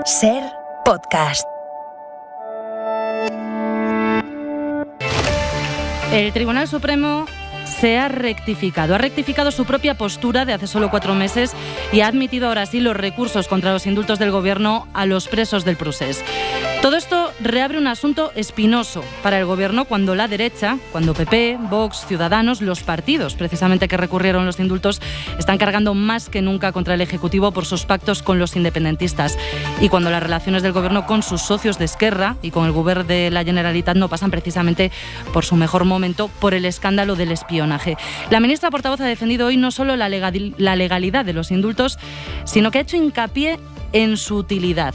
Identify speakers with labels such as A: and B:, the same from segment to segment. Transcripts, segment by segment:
A: SER Podcast.
B: El Tribunal Supremo ha rectificado su propia postura de hace solo 4 meses y ha admitido ahora sí los recursos contra los indultos del Gobierno a los presos del Procés. Todo esto reabre un asunto espinoso para el Gobierno cuando la derecha, cuando PP, Vox, Ciudadanos, los partidos precisamente que recurrieron los indultos, están cargando más que nunca contra el Ejecutivo por sus pactos con los independentistas y cuando las relaciones del Gobierno con sus socios de Esquerra y con el Govern de la Generalitat no pasan precisamente por su mejor momento por el escándalo del espionaje. La ministra portavoz ha defendido hoy no solo la legalidad de los indultos, sino que ha hecho hincapié en su utilidad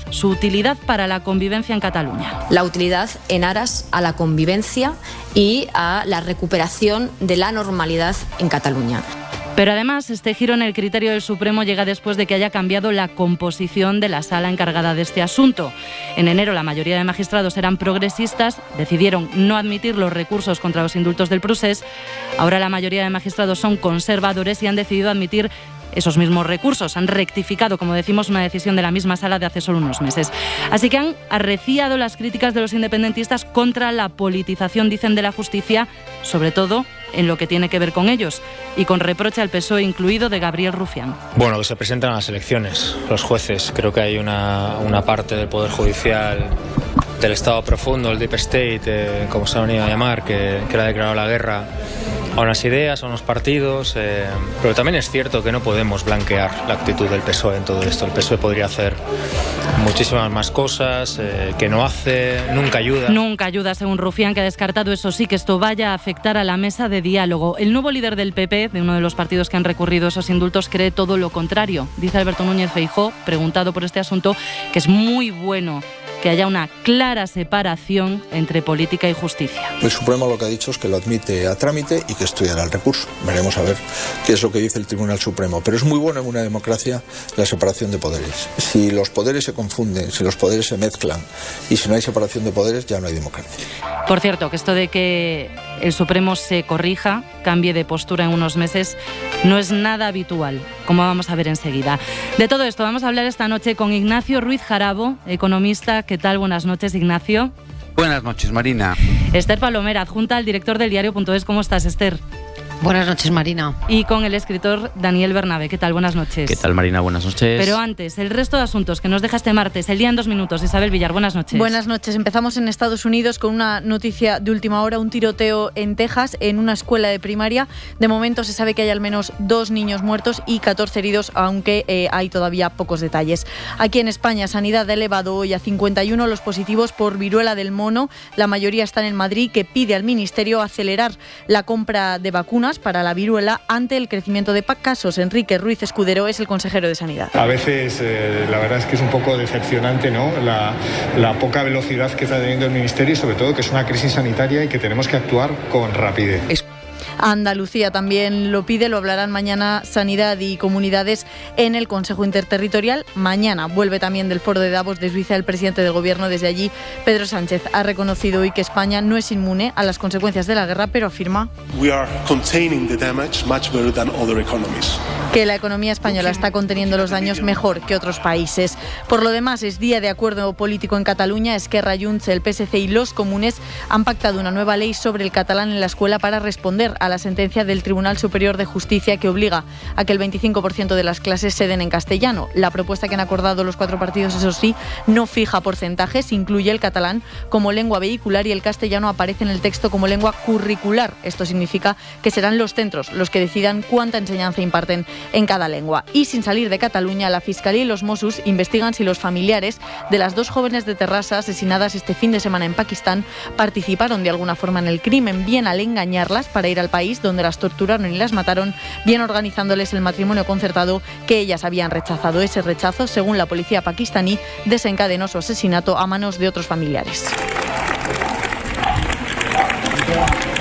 B: para la convivencia en Cataluña.
C: La utilidad en aras a la convivencia y a la recuperación de la normalidad en Cataluña.
B: Pero además, este giro en el criterio del Supremo llega después de que haya cambiado la composición de la sala encargada de este asunto. En enero la mayoría de magistrados eran progresistas, decidieron no admitir los recursos contra los indultos del Procés. Ahora la mayoría de magistrados son conservadores y han decidido admitir esos mismos recursos. Han rectificado, como decimos, una decisión de la misma sala de hace solo unos meses. Así que han arreciado las críticas de los independentistas contra la politización, dicen, de la justicia, sobre todo en lo que tiene que ver con ellos, y con reproche al PSOE incluido de Gabriel Rufián.
D: Bueno, que se presentan a las elecciones los jueces. Creo que hay una parte del Poder Judicial, del Estado profundo, el Deep State, como se ha venido a llamar, que le ha declarado la guerra a unas ideas, a unos partidos, pero también es cierto que no podemos blanquear la actitud del PSOE en todo esto. El PSOE podría hacer muchísimas más cosas, que no hace, nunca ayuda.
B: Nunca ayuda, según Rufián, que ha descartado, eso sí, que esto vaya a afectar a la mesa de diálogo. El nuevo líder del PP, de uno de los partidos que han recurrido esos indultos, cree todo lo contrario. Dice Alberto Núñez Feijóo, preguntado por este asunto, que es muy bueno que haya una clara separación entre política y justicia.
E: El Supremo lo que ha dicho es que lo admite a trámite y que estudiará el recurso. Veremos a ver qué es lo que dice el Tribunal Supremo. Pero es muy bueno en una democracia la separación de poderes. Si los poderes se confunden, si los poderes se mezclan y si no hay separación de poderes, ya no hay democracia.
B: Por cierto, que esto de que el Supremo se corrija, cambie de postura en unos meses, no es nada habitual, como vamos a ver enseguida. De todo esto vamos a hablar esta noche con Ignacio Ruiz Jarabo, economista. ¿Qué tal? Buenas noches, Ignacio.
F: Buenas noches, Marina.
B: Esther Palomera, adjunta al director del diario.es. ¿Cómo estás, Esther?
G: Buenas noches, Marina.
B: Y con el escritor Daniel Bernabé. ¿Qué tal? Buenas noches.
F: ¿Qué tal, Marina? Buenas noches.
B: Pero antes, el resto de asuntos que nos deja este martes, el día en 2 minutos. Isabel Villar, buenas noches.
H: Buenas noches. Empezamos en Estados Unidos con una noticia de última hora, un tiroteo en Texas, en una escuela de primaria. De momento se sabe que hay al menos 2 niños muertos y 14 heridos, aunque hay todavía pocos detalles. Aquí en España, Sanidad ha elevado hoy a 51 los positivos por viruela del mono. La mayoría están en Madrid, que pide al Ministerio acelerar la compra de vacunas para la viruela ante el crecimiento de casos. Enrique Ruiz Escudero es el consejero de Sanidad.
I: A veces la verdad es que es un poco decepcionante, ¿no? La poca velocidad que está teniendo el Ministerio y sobre todo que es una crisis sanitaria y que tenemos que actuar con rapidez.
H: Andalucía también lo pide, lo hablarán mañana Sanidad y Comunidades en el Consejo Interterritorial. Mañana vuelve también del Foro de Davos de Suiza el presidente del Gobierno. Desde allí, Pedro Sánchez ha reconocido hoy que España no es inmune a las consecuencias de la guerra, pero afirma que la economía española está conteniendo los daños mejor que otros países. Por lo demás, es día de acuerdo político en Cataluña. Esquerra, Junts, el PSC y los comunes han pactado una nueva ley sobre el catalán en la escuela para responder a la sentencia del Tribunal Superior de Justicia que obliga a que el 25% de las clases se den en castellano. La propuesta que han acordado los 4 partidos, eso sí, no fija porcentajes, incluye el catalán como lengua vehicular y el castellano aparece en el texto como lengua curricular. Esto significa que serán los centros los que decidan cuánta enseñanza imparten en cada lengua. Y sin salir de Cataluña, la Fiscalía y los Mossos investigan si los familiares de las 2 jóvenes de Terrassa asesinadas este fin de semana en Pakistán participaron de alguna forma en el crimen, bien al engañarlas para ir al país donde las torturaron y las mataron, bien organizándoles el matrimonio concertado que ellas habían rechazado. Ese rechazo, según la policía pakistaní, desencadenó su asesinato a manos de otros familiares.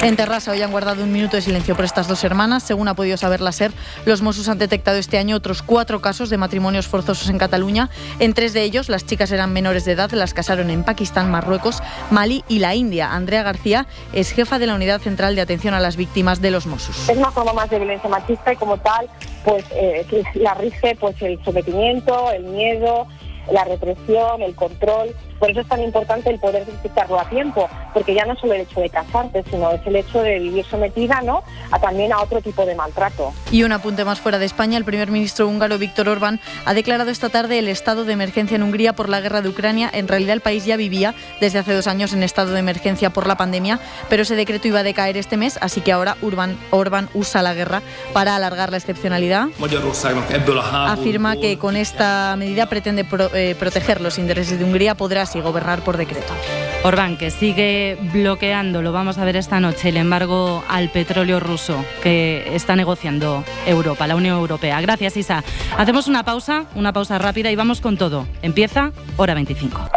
H: En Terrassa hoy han guardado 1 minuto de silencio por estas 2 hermanas. Según ha podido saber la SER, los Mossos han detectado este año otros 4 casos de matrimonios forzosos en Cataluña. En 3 de ellos, las chicas eran menores de edad, las casaron en Pakistán, Marruecos, Mali y la India. Andrea García es jefa de la Unidad Central de Atención a las Víctimas de los Mossos.
J: Es una forma más de violencia machista y como tal, pues la rige pues el sometimiento, el miedo,
A: la represión, el control. Por eso es tan importante el poder detectarlo a tiempo, porque ya no es solo el hecho de casarte, sino es el hecho de vivir sometida, ¿no?, también a otro tipo de maltrato.
H: Y un apunte más fuera de España, el primer ministro húngaro Viktor Orbán ha declarado esta tarde el estado de emergencia en Hungría por la guerra de Ucrania. En realidad el país ya vivía desde hace 2 años en estado de emergencia por la pandemia, pero ese decreto iba a decaer este mes, así que ahora Orbán usa la guerra para alargar la excepcionalidad. Afirma que con esta medida pretende proteger los intereses de Hungría, podrá así gobernar por decreto.
B: Orbán, que sigue bloqueando, lo vamos a ver esta noche, el embargo al petróleo ruso que está negociando Europa, la Unión Europea. Gracias, Isa. Hacemos una pausa rápida y vamos con todo. Empieza Hora 25.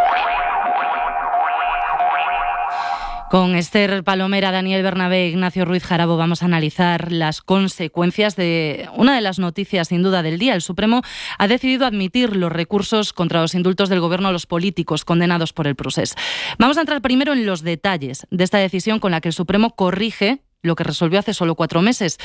B: Con Esther Palomera, Daniel Bernabé, Ignacio Ruiz Jarabo vamos a analizar las consecuencias de una de las noticias sin duda del día. El Supremo ha decidido admitir los recursos contra los indultos del Gobierno a los políticos condenados por el procés. Vamos a entrar primero en los detalles de esta decisión con la que el Supremo corrige lo que resolvió hace solo 4 meses.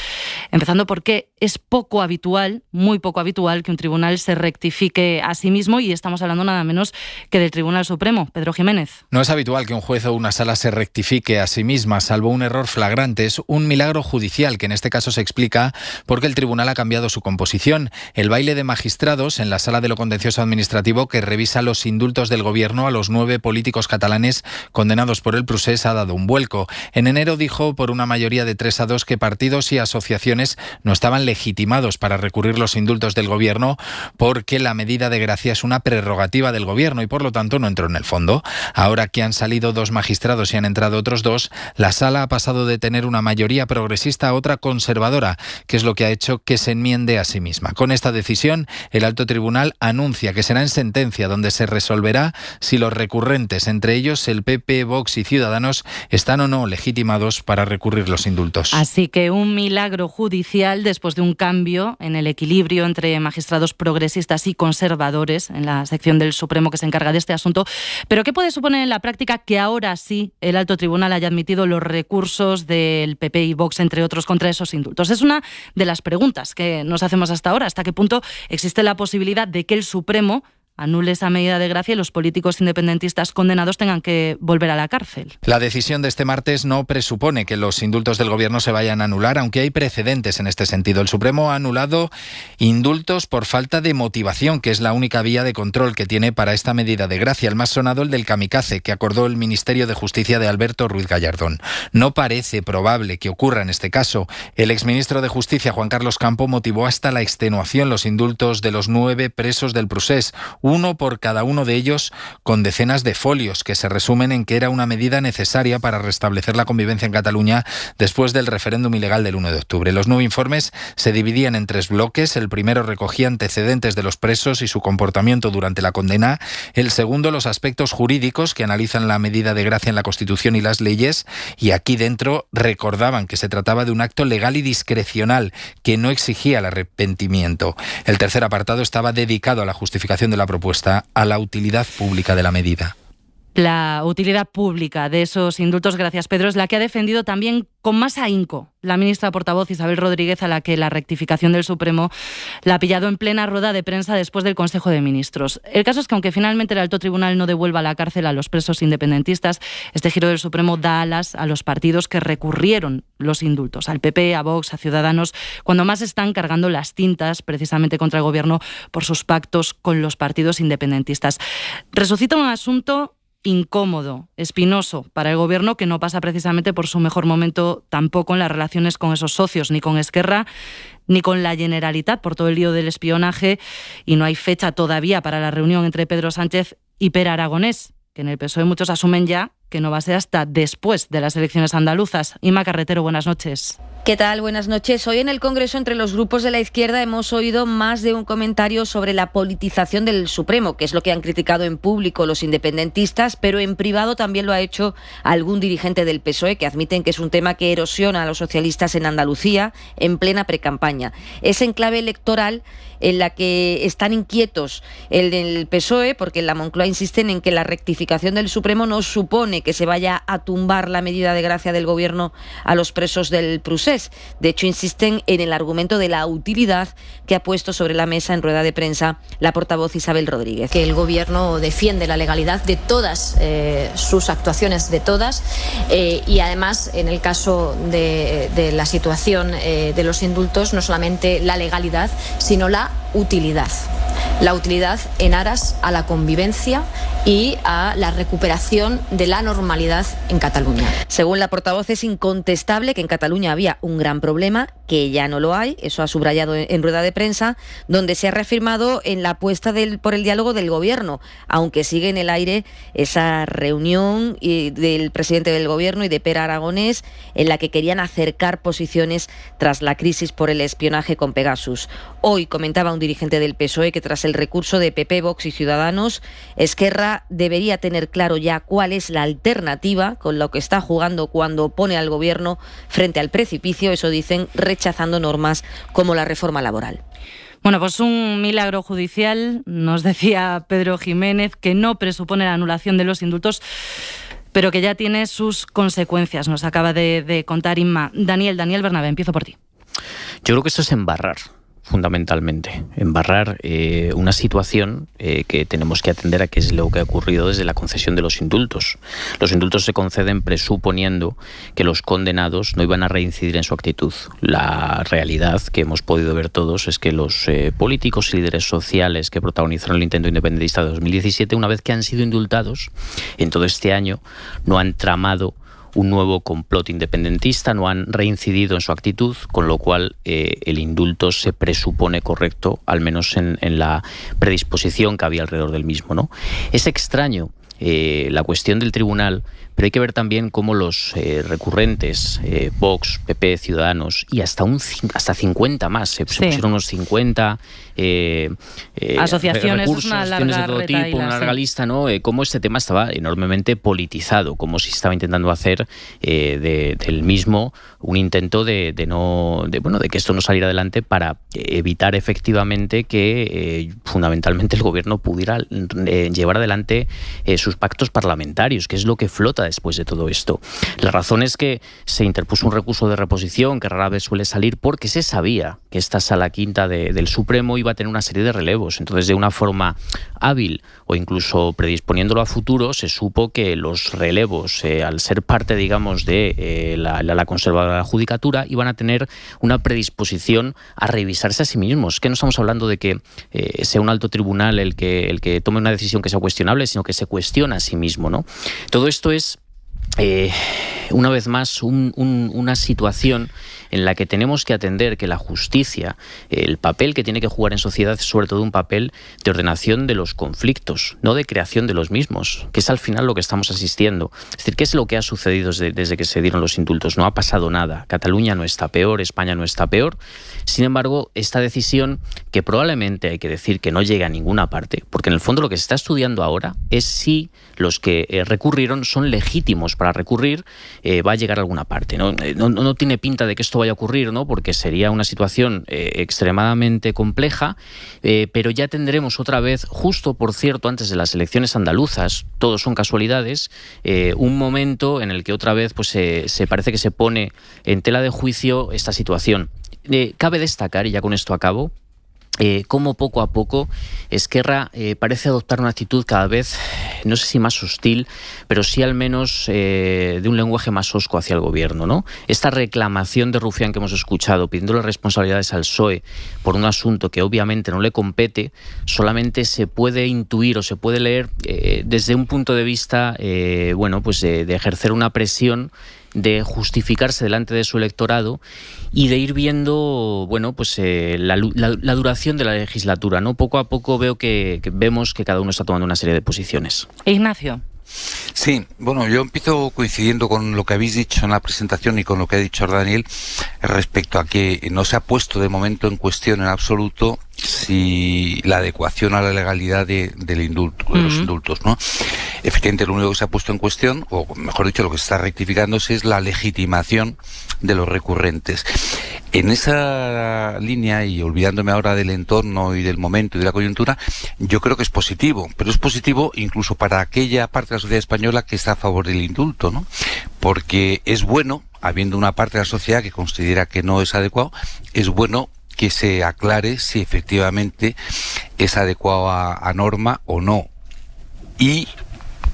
B: Empezando porque es poco habitual, muy poco habitual, que un tribunal se rectifique a sí mismo, y estamos hablando nada menos que del Tribunal Supremo. Pedro Jiménez.
J: No es habitual que un juez o una sala se rectifique a sí misma, salvo un error flagrante. Es un milagro judicial que en este caso se explica porque el tribunal ha cambiado su composición. El baile de magistrados en la Sala de lo Contencioso Administrativo, que revisa los indultos del Gobierno a los 9 políticos catalanes condenados por el procés, ha dado un vuelco. En enero dijo por una mayoría de 3-2 que partidos y asociaciones no estaban legitimados para recurrir los indultos del Gobierno porque la medida de gracia es una prerrogativa del Gobierno y por lo tanto no entró en el fondo. Ahora que han salido 2 magistrados y han entrado otros 2, la Sala ha pasado de tener una mayoría progresista a otra conservadora, que es lo que ha hecho que se enmiende a sí misma. Con esta decisión, el Alto Tribunal anuncia que será en sentencia donde se resolverá si los recurrentes, entre ellos el PP, Vox y Ciudadanos, están o no legitimados para recurrir los indultos.
B: Así que un milagro judicial después de un cambio en el equilibrio entre magistrados progresistas y conservadores en la sección del Supremo que se encarga de este asunto. Pero ¿qué puede suponer en la práctica que ahora sí el Alto Tribunal haya admitido los recursos del PP y Vox, entre otros, contra esos indultos? Es una de las preguntas que nos hacemos hasta ahora. ¿Hasta qué punto existe la posibilidad de que el Supremo anule esa medida de gracia y los políticos independentistas condenados tengan que volver a la cárcel?
J: La decisión de este martes no presupone que los indultos del Gobierno se vayan a anular, aunque hay precedentes en este sentido. El Supremo ha anulado indultos por falta de motivación, que es la única vía de control que tiene para esta medida de gracia. El más sonado, el del kamikaze, que acordó el Ministerio de Justicia de Alberto Ruiz Gallardón. No parece probable que ocurra en este caso. El exministro de Justicia, Juan Carlos Campo, motivó hasta la extenuación los indultos de los 9 presos del procés, uno por cada uno de ellos, con decenas de folios que se resumen en que era una medida necesaria para restablecer la convivencia en Cataluña después del referéndum ilegal del 1 de octubre. Los 9 informes se dividían en 3 bloques. El primero recogía antecedentes de los presos y su comportamiento durante la condena. El segundo, los aspectos jurídicos que analizan la medida de gracia en la Constitución y las leyes. Y aquí dentro recordaban que se trataba de un acto legal y discrecional que no exigía el arrepentimiento. El tercer apartado estaba dedicado a la justificación de la propuesta, a la utilidad pública de la medida.
B: La utilidad pública de esos indultos, gracias Pedro, es la que ha defendido también con más ahínco la ministra portavoz Isabel Rodríguez, a la que la rectificación del Supremo la ha pillado en plena rueda de prensa después del Consejo de Ministros. El caso es que aunque finalmente el Alto Tribunal no devuelva a la cárcel a los presos independentistas, este giro del Supremo da alas a los partidos que recurrieron los indultos, al PP, a Vox, a Ciudadanos, cuando más están cargando las tintas precisamente contra el Gobierno por sus pactos con los partidos independentistas. Resucita un asunto incómodo, espinoso para el Gobierno, que no pasa precisamente por su mejor momento tampoco en las relaciones con esos socios, ni con Esquerra ni con la Generalitat, por todo el lío del espionaje, y no hay fecha todavía para la reunión entre Pedro Sánchez y Pere Aragonés, que en el PSOE muchos asumen ya que no va a ser hasta después de las elecciones andaluzas. Inma Carretero, buenas noches.
K: ¿Qué tal? Buenas noches. Hoy en el Congreso, entre los grupos de la izquierda, hemos oído más de un comentario sobre la politización del Supremo, que es lo que han criticado en público los independentistas, pero en privado también lo ha hecho algún dirigente del PSOE, que admiten que es un tema que erosiona a los socialistas en Andalucía en plena precampaña. Es en clave electoral en la que están inquietos el del PSOE, porque en la Moncloa insisten en que la rectificación del Supremo no supone presupone que se vaya a tumbar la medida de gracia del Gobierno a los presos del procés. De hecho, insisten en el argumento de la utilidad que ha puesto sobre la mesa en rueda de prensa la portavoz Isabel Rodríguez.
C: Que el Gobierno defiende la legalidad de todas sus actuaciones, de todas, y además, en el caso de la situación de los indultos, no solamente la legalidad, sino la utilidad. La utilidad en aras a la convivencia y a la recuperación de la normalidad en Cataluña.
K: Según la portavoz, es incontestable que en Cataluña había un gran problema, que ya no lo hay, eso ha subrayado en rueda de prensa, donde se ha reafirmado en la apuesta por el diálogo del Gobierno, aunque sigue en el aire esa reunión del presidente del Gobierno y de Pere Aragonés, en la que querían acercar posiciones tras la crisis por el espionaje con Pegasus. Hoy comentaba un dirigente del PSOE que tras el recurso de PP, Vox y Ciudadanos, Esquerra debería tener claro ya cuál es la alternativa con lo que está jugando cuando pone al Gobierno frente al precipicio, eso dicen, rechazando normas como la reforma laboral.
B: Bueno, pues un milagro judicial, nos decía Pedro Jiménez, que no presupone la anulación de los indultos, pero que ya tiene sus consecuencias, nos acaba de contar Inma. Daniel Bernabé, empiezo por ti.
L: Yo creo que esto es embarrar, fundamentalmente. Embarrar una situación que tenemos que atender a qué es lo que ha ocurrido desde la concesión de los indultos. Los indultos se conceden presuponiendo que los condenados no iban a reincidir en su actitud. La realidad que hemos podido ver todos es que los políticos y líderes sociales que protagonizaron el intento independentista de 2017, una vez que han sido indultados, en todo este año no han tramado un nuevo complot independentista, no han reincidido en su actitud, con lo cual el indulto se presupone correcto, al menos en la predisposición que había alrededor del mismo, ¿no? Es extraño la cuestión del tribunal, pero hay que ver también cómo los recurrentes, Vox, PP, Ciudadanos y hasta 50 más, se pusieron unos 50
B: asociaciones,
L: recursos,
B: una larga
L: de todo
B: retaila,
L: tipo, una larga lista, ¿no? Cómo este tema estaba enormemente politizado, cómo se estaba intentando hacer del mismo un intento de que esto no saliera adelante para evitar efectivamente que fundamentalmente el Gobierno pudiera llevar adelante sus pactos parlamentarios, que es lo que flota después de todo esto. La razón es que se interpuso un recurso de reposición que rara vez suele salir porque se sabía que esta Sala Quinta del Supremo iba a tener una serie de relevos. Entonces, de una forma hábil o incluso predisponiéndolo a futuro, se supo que los relevos, al ser parte, digamos, de la conservadora de la judicatura, iban a tener una predisposición a revisarse a sí mismos. Que no estamos hablando de que sea un alto tribunal el que tome una decisión que sea cuestionable, sino que se cuestiona a sí mismo, ¿no? Todo esto es una vez más una situación en la que tenemos que atender que la justicia, el papel que tiene que jugar en sociedad es sobre todo un papel de ordenación de los conflictos, no de creación de los mismos, que es al final lo que estamos asistiendo. Es decir, ¿qué es lo que ha sucedido desde que se dieron los indultos? No ha pasado nada. Cataluña no está peor, España no está peor. Sin embargo, esta decisión, que probablemente hay que decir que no llega a ninguna parte, porque en el fondo lo que se está estudiando ahora es si los que recurrieron son legítimos para recurrir, va a llegar a alguna parte, ¿no? No tiene pinta de que esto vaya a ocurrir, ¿no? Porque sería una situación extremadamente compleja, pero ya tendremos otra vez, justo por cierto, antes de las elecciones andaluzas, todos son casualidades, un momento en el que otra vez pues se parece que se pone en tela de juicio esta situación. Cabe destacar, y ya con esto acabo, cómo poco a poco Esquerra parece adoptar una actitud cada vez, no sé si más hostil, pero sí al menos de un lenguaje más hosco hacia el Gobierno, ¿no? Esta reclamación de Rufián que hemos escuchado, pidiéndole responsabilidades al PSOE por un asunto que obviamente no le compete, solamente se puede intuir o se puede leer desde un punto de vista de ejercer una presión, de justificarse delante de su electorado y de ir viendo la duración de la legislatura, ¿no? Poco a poco vemos que cada uno está tomando una serie de posiciones.
B: Ignacio.
F: Sí, bueno, yo empiezo coincidiendo con lo que habéis dicho en la presentación y con lo que ha dicho Daniel respecto a que no se ha puesto de momento en cuestión en absoluto si la adecuación a la legalidad del indulto, de los indultos, ¿no? Efectivamente, lo único que se ha puesto en cuestión, o mejor dicho, lo que se está rectificando es la legitimación de los recurrentes. En esa línea, y olvidándome ahora del entorno y del momento y de la coyuntura, yo creo que es positivo, pero es positivo incluso para aquella parte de la sociedad española que está a favor del indulto, ¿no? Porque es bueno, habiendo una parte de la sociedad que considera que no es adecuado, es bueno que se aclare si efectivamente es adecuado a norma o no. Y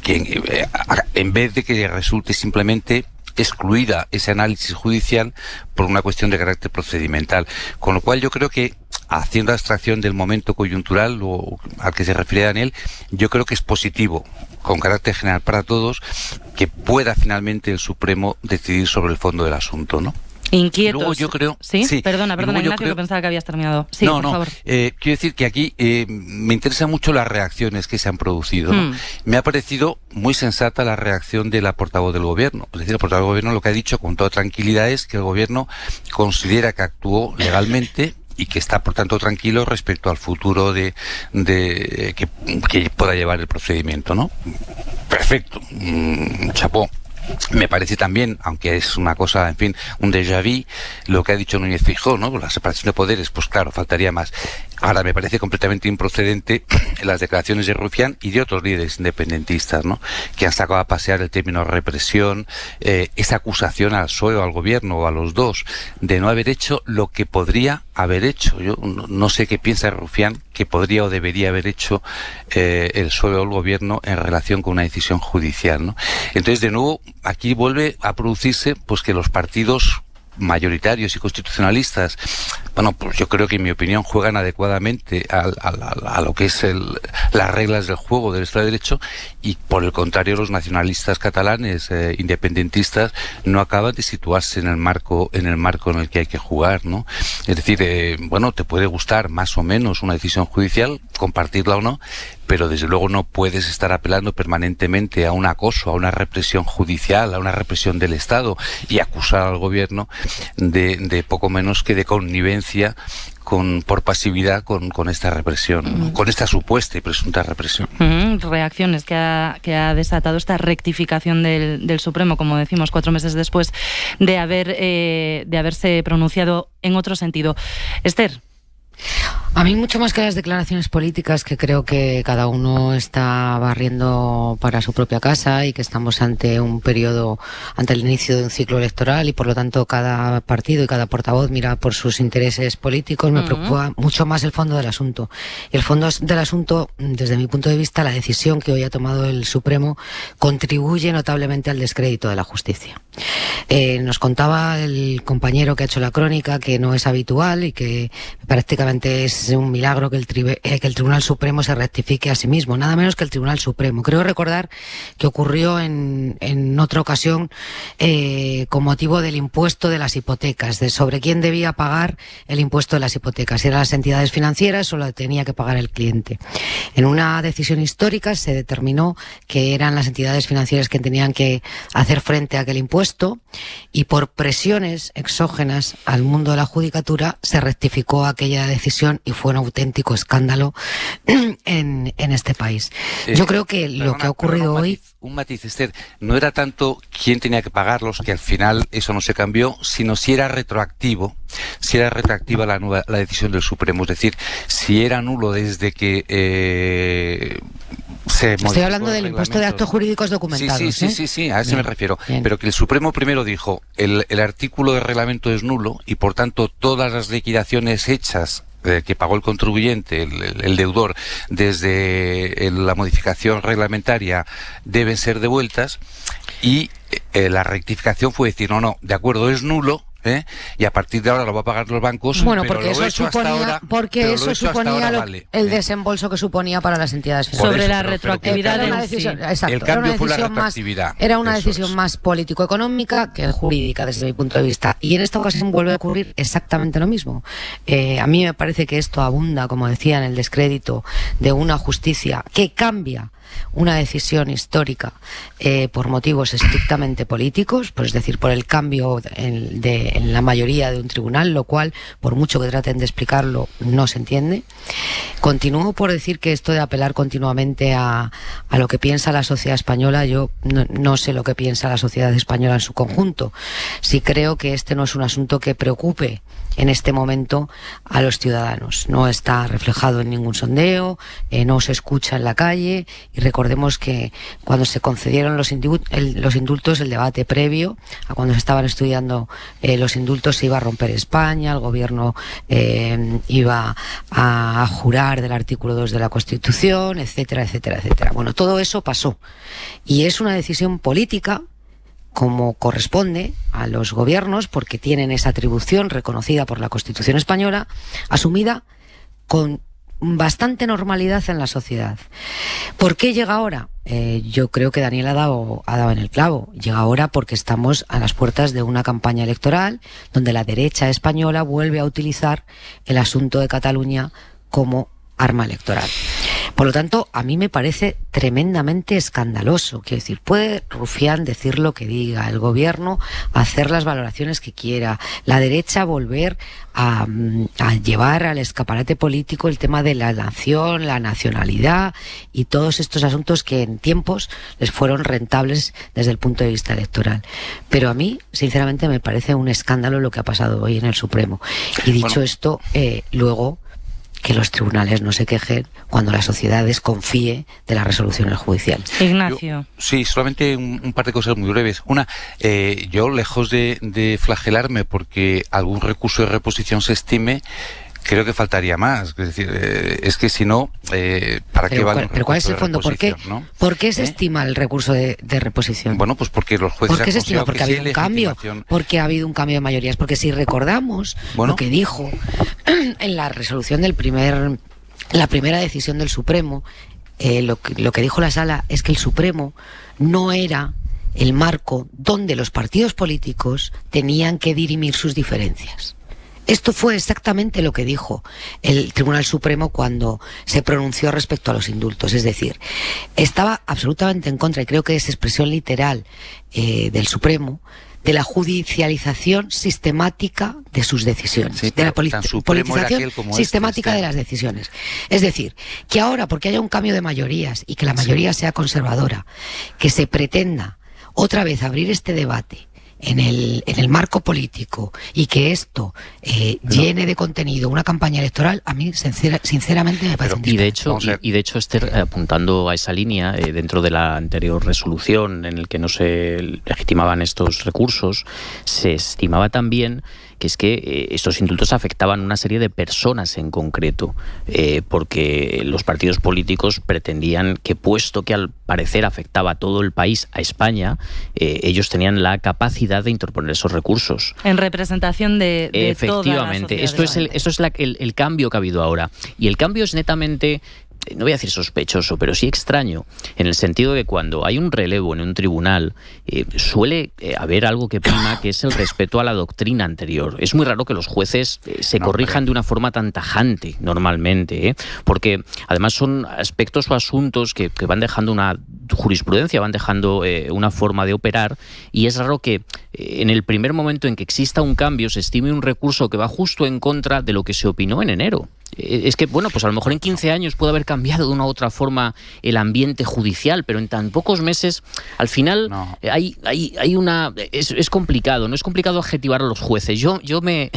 F: que en vez de que resulte simplemente excluida ese análisis judicial por una cuestión de carácter procedimental. Con lo cual yo creo que, haciendo abstracción del momento coyuntural o al que se refiere Daniel, yo creo que es positivo, con carácter general para todos, que pueda finalmente el Supremo decidir sobre el fondo del asunto, ¿no?
B: Inquietos.
F: Luego yo creo...
B: Sí, perdona, Ignacio, que pensaba que habías terminado. Sí, por favor.
F: Quiero decir que aquí me interesan mucho las reacciones que se han producido, ¿no? Me ha parecido muy sensata la reacción de la portavoz del Gobierno. Es decir, el portavoz del Gobierno lo que ha dicho con toda tranquilidad es que el Gobierno considera que actuó legalmente y que está, por tanto, tranquilo respecto al futuro de que pueda llevar el procedimiento, ¿no? Perfecto. Chapó. Me parece también, aunque es una cosa, en fin, un déjà vu, lo que ha dicho Núñez Feijóo, ¿no? La separación de poderes, pues claro, faltaría más. Ahora, me parece completamente improcedente las declaraciones de Rufián y de otros líderes independentistas, ¿no? Que han sacado a pasear el término represión, esa acusación al PSOE o al gobierno o a los dos de no haber hecho lo que podría haber hecho. Yo no sé qué piensa Rufián que podría o debería haber hecho el PSOE o el gobierno en relación con una decisión judicial, ¿no? Entonces, de nuevo, aquí vuelve a producirse pues que los partidos mayoritarios y constitucionalistas, bueno, pues yo creo que en mi opinión juegan adecuadamente a lo que es las reglas del juego del Estado de Derecho, y por el contrario los nacionalistas catalanes independentistas no acaban de situarse en el marco en el que hay que jugar, ¿no? Es decir, bueno, te puede gustar más o menos una decisión judicial, compartirla o no, pero desde luego no puedes estar apelando permanentemente a un acoso, a una represión judicial, a una represión del Estado, y acusar al gobierno de poco menos que de connivencia por pasividad con esta represión, con esta supuesta y presunta represión.
B: Reacciones que ha desatado esta rectificación del Supremo, como decimos, 4 meses después de haberse pronunciado en otro sentido. Esther.
G: A mí, mucho más que las declaraciones políticas, que creo que cada uno está barriendo para su propia casa y que estamos ante el inicio de un ciclo electoral y por lo tanto cada partido y cada portavoz mira por sus intereses políticos, me preocupa mucho más el fondo del asunto. Y el fondo del asunto, desde mi punto de vista, la decisión que hoy ha tomado el Supremo contribuye notablemente al descrédito de la justicia. Nos contaba el compañero que ha hecho la crónica que no es habitual y que prácticamente es un milagro que el Tribunal Supremo se rectifique a sí mismo, nada menos que el Tribunal Supremo. Creo recordar que ocurrió en otra ocasión con motivo del impuesto de las hipotecas, de sobre quién debía pagar el impuesto de las hipotecas, si eran las entidades financieras o lo tenía que pagar el cliente. En una decisión histórica se determinó que eran las entidades financieras que tenían que hacer frente a aquel impuesto, y por presiones exógenas al mundo de la judicatura se rectificó aquella decisión y fue un auténtico escándalo en este país. Yo creo que lo que ha ocurrido hoy...
F: Un matiz, Esther, no era tanto quién tenía que pagarlos, que al final eso no se cambió, sino si era retroactiva la decisión del Supremo, es decir, si era nulo desde que
G: estoy hablando del impuesto de actos jurídicos documentados.
F: Sí, a eso me refiero. Bien. Pero que el Supremo primero dijo, el artículo de reglamento es nulo y por tanto todas las liquidaciones hechas que pagó el contribuyente, el deudor, desde la modificación reglamentaria deben ser devueltas, y la rectificación fue decir, no, de acuerdo, es nulo, y a partir de ahora lo va a pagar los bancos.
G: Bueno, porque eso suponía el desembolso que suponía para las entidades financieras.
B: Sobre la retroactividad
F: el cambio fue la retroactividad.
G: Era una decisión más político-económica que jurídica, desde mi punto de vista. Y en esta ocasión vuelve a ocurrir exactamente lo mismo. A mí me parece que esto abunda, como decía, en el descrédito de una justicia que cambia una decisión histórica por motivos estrictamente políticos, pues es decir, por el cambio en en la mayoría de un tribunal, lo cual, por mucho que traten de explicarlo, no se entiende. Continúo por decir que esto de apelar continuamente a lo que piensa la sociedad española, yo no sé lo que piensa la sociedad española en su conjunto. Sí creo que este no es un asunto que preocupe en este momento a los ciudadanos. No está reflejado en ningún sondeo, no se escucha en la calle, y recordemos que cuando se concedieron los indultos, el debate previo a cuando se estaban estudiando los indultos, se iba a romper España, el gobierno iba a jurar del artículo 2 de la Constitución, etcétera, etcétera, etcétera. Bueno, todo eso pasó y es una decisión política, como corresponde a los gobiernos, porque tienen esa atribución reconocida por la Constitución española, asumida con bastante normalidad en la sociedad. ¿Por qué llega ahora? Yo creo que Daniel ha dado en el clavo. Llega ahora porque estamos a las puertas de una campaña electoral donde la derecha española vuelve a utilizar el asunto de Cataluña como arma electoral. Por lo tanto, a mí me parece tremendamente escandaloso. Quiero decir, puede Rufián decir lo que diga, el gobierno hacer las valoraciones que quiera, la derecha volver a llevar al escaparate político el tema de la nación, la nacionalidad y todos estos asuntos que en tiempos les fueron rentables desde el punto de vista electoral. Pero a mí, sinceramente, me parece un escándalo lo que ha pasado hoy en el Supremo. Y dicho esto, luego que los tribunales no se quejen cuando la sociedad desconfíe de las resoluciones judiciales.
B: Ignacio.
F: Sí, solamente un par de cosas muy breves. Una, yo lejos de flagelarme porque algún recurso de reposición se estime, creo que faltaría más. Es decir, es que si no, ¿para qué vale?
G: ¿Pero cuál es el fondo? ¿Por qué?
F: ¿No?
G: ¿Por qué se estima el recurso de reposición?
F: Bueno, pues porque los jueces...
G: ¿Por qué se estima? Porque ha habido un cambio. Porque ha habido un cambio de mayorías. Porque si recordamos lo que dijo en la resolución la primera decisión del Supremo, lo que dijo la Sala es que el Supremo no era el marco donde los partidos políticos tenían que dirimir sus diferencias. Esto fue exactamente lo que dijo el Tribunal Supremo cuando se pronunció respecto a los indultos. Es decir, estaba absolutamente en contra, y creo que es expresión literal del Supremo, de la judicialización sistemática de sus decisiones, de la politización sistemática de las decisiones. Es decir, que ahora, porque haya un cambio de mayorías y que la mayoría sea conservadora, que se pretenda otra vez abrir este debate en el marco político y que esto llene de contenido una campaña electoral, a mí sinceramente me parece un disparate.
L: Y de hecho, Esther, apuntando a esa línea, dentro de la anterior resolución en el que no se legitimaban estos recursos, se estimaba también que es que estos indultos afectaban a una serie de personas en concreto, porque los partidos políticos pretendían que, puesto que al parecer afectaba a todo el país, a España, ellos tenían la capacidad de interponer esos recursos.
B: En representación de
L: efectivamente,
B: toda la sociedad.
L: Esto es el cambio que ha habido ahora. Y el cambio es netamente, no voy a decir sospechoso, pero sí extraño, en el sentido de que cuando hay un relevo en un tribunal, suele haber algo que prima, que es el respeto a la doctrina anterior. Es muy raro que los jueces se corrijan de una forma tan tajante, normalmente, porque además son aspectos o asuntos que van dejando una jurisprudencia, van dejando una forma de operar, y es raro que en el primer momento en que exista un cambio se estime un recurso que va justo en contra de lo que se opinó en enero. Es que, bueno, pues a lo mejor en 15 años puede haber cambiado de una u otra forma el ambiente judicial, pero en tan pocos meses, al final, hay una... Es complicado, no es complicado adjetivar a los jueces. Yo me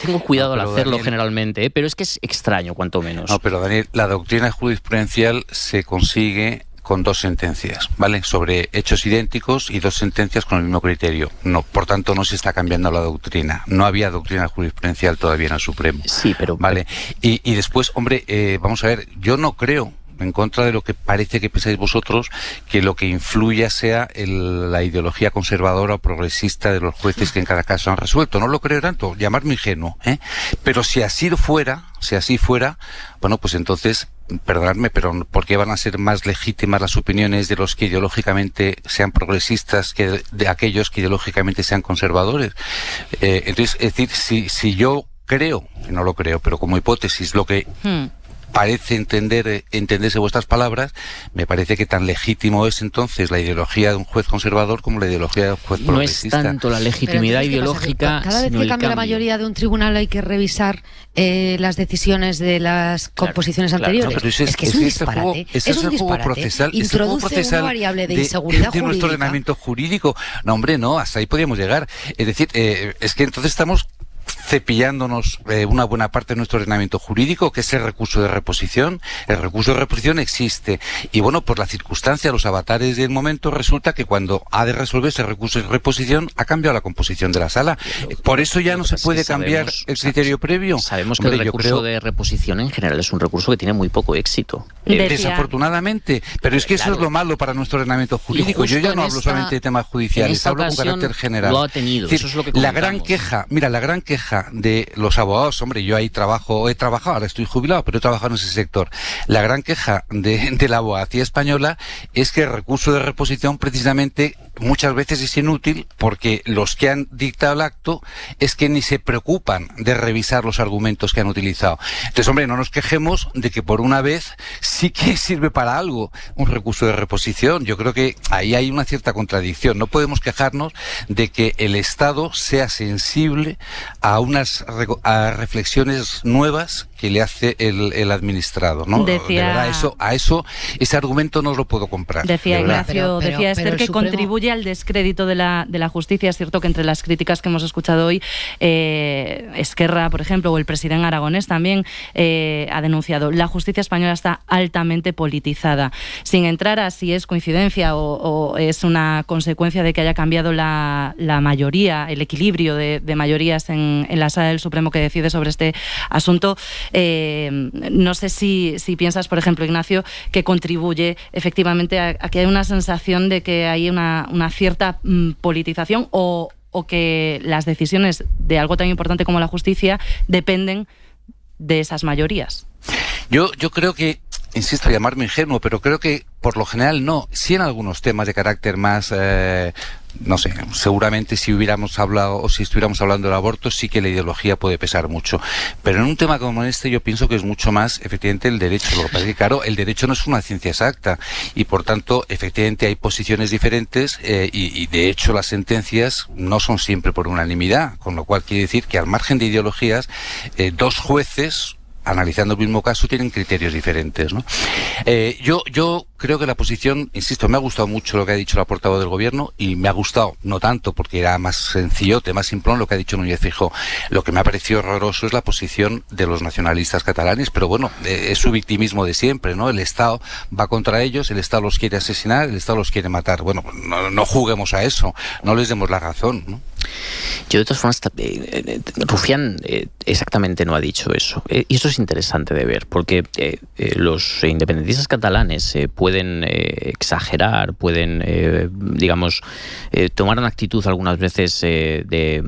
L: tengo cuidado al hacerlo, Daniel, generalmente, pero es que es extraño, cuanto menos.
F: No, pero Daniel, la doctrina jurisprudencial se consigue con 2 sentencias, ¿vale? Sobre hechos idénticos y 2 sentencias con el mismo criterio. No, por tanto, no se está cambiando la doctrina. No había doctrina jurisprudencial todavía en el Supremo.
L: Sí, pero...
F: ¿Vale? Y después, hombre, vamos a ver, yo no creo, en contra de lo que parece que pensáis vosotros, que lo que influya sea la ideología conservadora o progresista de los jueces que en cada caso han resuelto. No lo creo tanto, llamarme ingenuo, ¿eh? Pero si así fuera, bueno, pues entonces, perdonadme, pero ¿por qué van a ser más legítimas las opiniones de los que ideológicamente sean progresistas que de aquellos que ideológicamente sean conservadores? Entonces, es decir, si yo creo, no lo creo, pero como hipótesis, lo que parece entenderse vuestras palabras, me parece que tan legítimo es entonces la ideología de un juez conservador como la ideología de un juez progresista.
L: No es tanto la legitimidad ideológica.
G: Cada vez que cambia la mayoría de un tribunal hay que revisar las decisiones de las composiciones anteriores.
F: No, pero
G: es que es un disparate.
F: Es un juego procesal.
G: Introduce una variable de inseguridad
F: de nuestro ordenamiento jurídico. No, hombre, no, hasta ahí podríamos llegar. Es decir, es que entonces estamos cepillándonos una buena parte de nuestro ordenamiento jurídico, que es el recurso de reposición. El recurso de reposición existe. Y bueno, por la circunstancia, los avatares del momento, resulta que cuando ha de resolverse el recurso de reposición, ha cambiado la composición de la sala. Por eso ya no se puede cambiar el criterio previo.
L: Sabemos que el recurso de reposición en general es un recurso que tiene muy poco éxito.
F: Desafortunadamente. Pero es que eso es lo malo para nuestro ordenamiento jurídico. Yo ya no hablo solamente de temas judiciales, hablo con carácter general.
L: Lo ha tenido. Eso es lo que
F: la gran queja de los abogados, hombre, yo ahí he trabajado, ahora estoy jubilado, pero he trabajado en ese sector. La gran queja de la abogacía española es que el recurso de reposición precisamente muchas veces es inútil, porque los que han dictado el acto es que ni se preocupan de revisar los argumentos que han utilizado. Entonces, hombre, no nos quejemos de que por una vez sí que sirve para algo un recurso de reposición. Yo creo que ahí hay una cierta contradicción. No podemos quejarnos de que el Estado sea sensible a unas reflexiones nuevas que le hace el administrado, ¿no? De verdad, ese argumento no lo puedo comprar.
B: Decía Ignacio, decía Esther, que contribuye al descrédito de la justicia. Es cierto que entre las críticas que hemos escuchado hoy, Esquerra, por ejemplo, o el presidente aragonés también ha denunciado, la justicia española está altamente politizada. Sin entrar a si es coincidencia o es una consecuencia de que haya cambiado la mayoría, el equilibrio de mayorías en la Sala del Supremo que decide sobre este asunto, no sé si piensas, por ejemplo, Ignacio, que contribuye efectivamente a que hay una sensación de que hay una cierta politización o que las decisiones de algo tan importante como la justicia dependen de esas mayorías.
F: Yo creo que, insisto, llamarme ingenuo, pero creo que por lo general no. Sí, en algunos temas de carácter más, no sé, seguramente si hubiéramos hablado o si estuviéramos hablando del aborto, sí que la ideología puede pesar mucho. Pero en un tema como este yo pienso que es mucho más, efectivamente, el derecho. Lo que pasa es que, claro, el derecho no es una ciencia exacta y, por tanto, efectivamente hay posiciones diferentes y de hecho, las sentencias no son siempre por unanimidad, con lo cual quiere decir que, al margen de ideologías, dos jueces, analizando el mismo caso, tienen criterios diferentes, ¿no? Yo creo que la posición, insisto, me ha gustado mucho lo que ha dicho la portavoz del Gobierno, y me ha gustado, no tanto porque era más sencillote, más simplón, lo que ha dicho Núñez Feijóo. Lo que me ha parecido horroroso es la posición de los nacionalistas catalanes, pero bueno, es su victimismo de siempre, ¿no? El Estado va contra ellos, el Estado los quiere asesinar, el Estado los quiere matar. Bueno, no juguemos a eso, no les demos la razón, ¿no?
L: Yo, de todas formas, Rufián exactamente no ha dicho eso. Y eso es interesante de ver, porque los independentistas catalanes pueden exagerar, pueden, digamos, tomar una actitud algunas veces de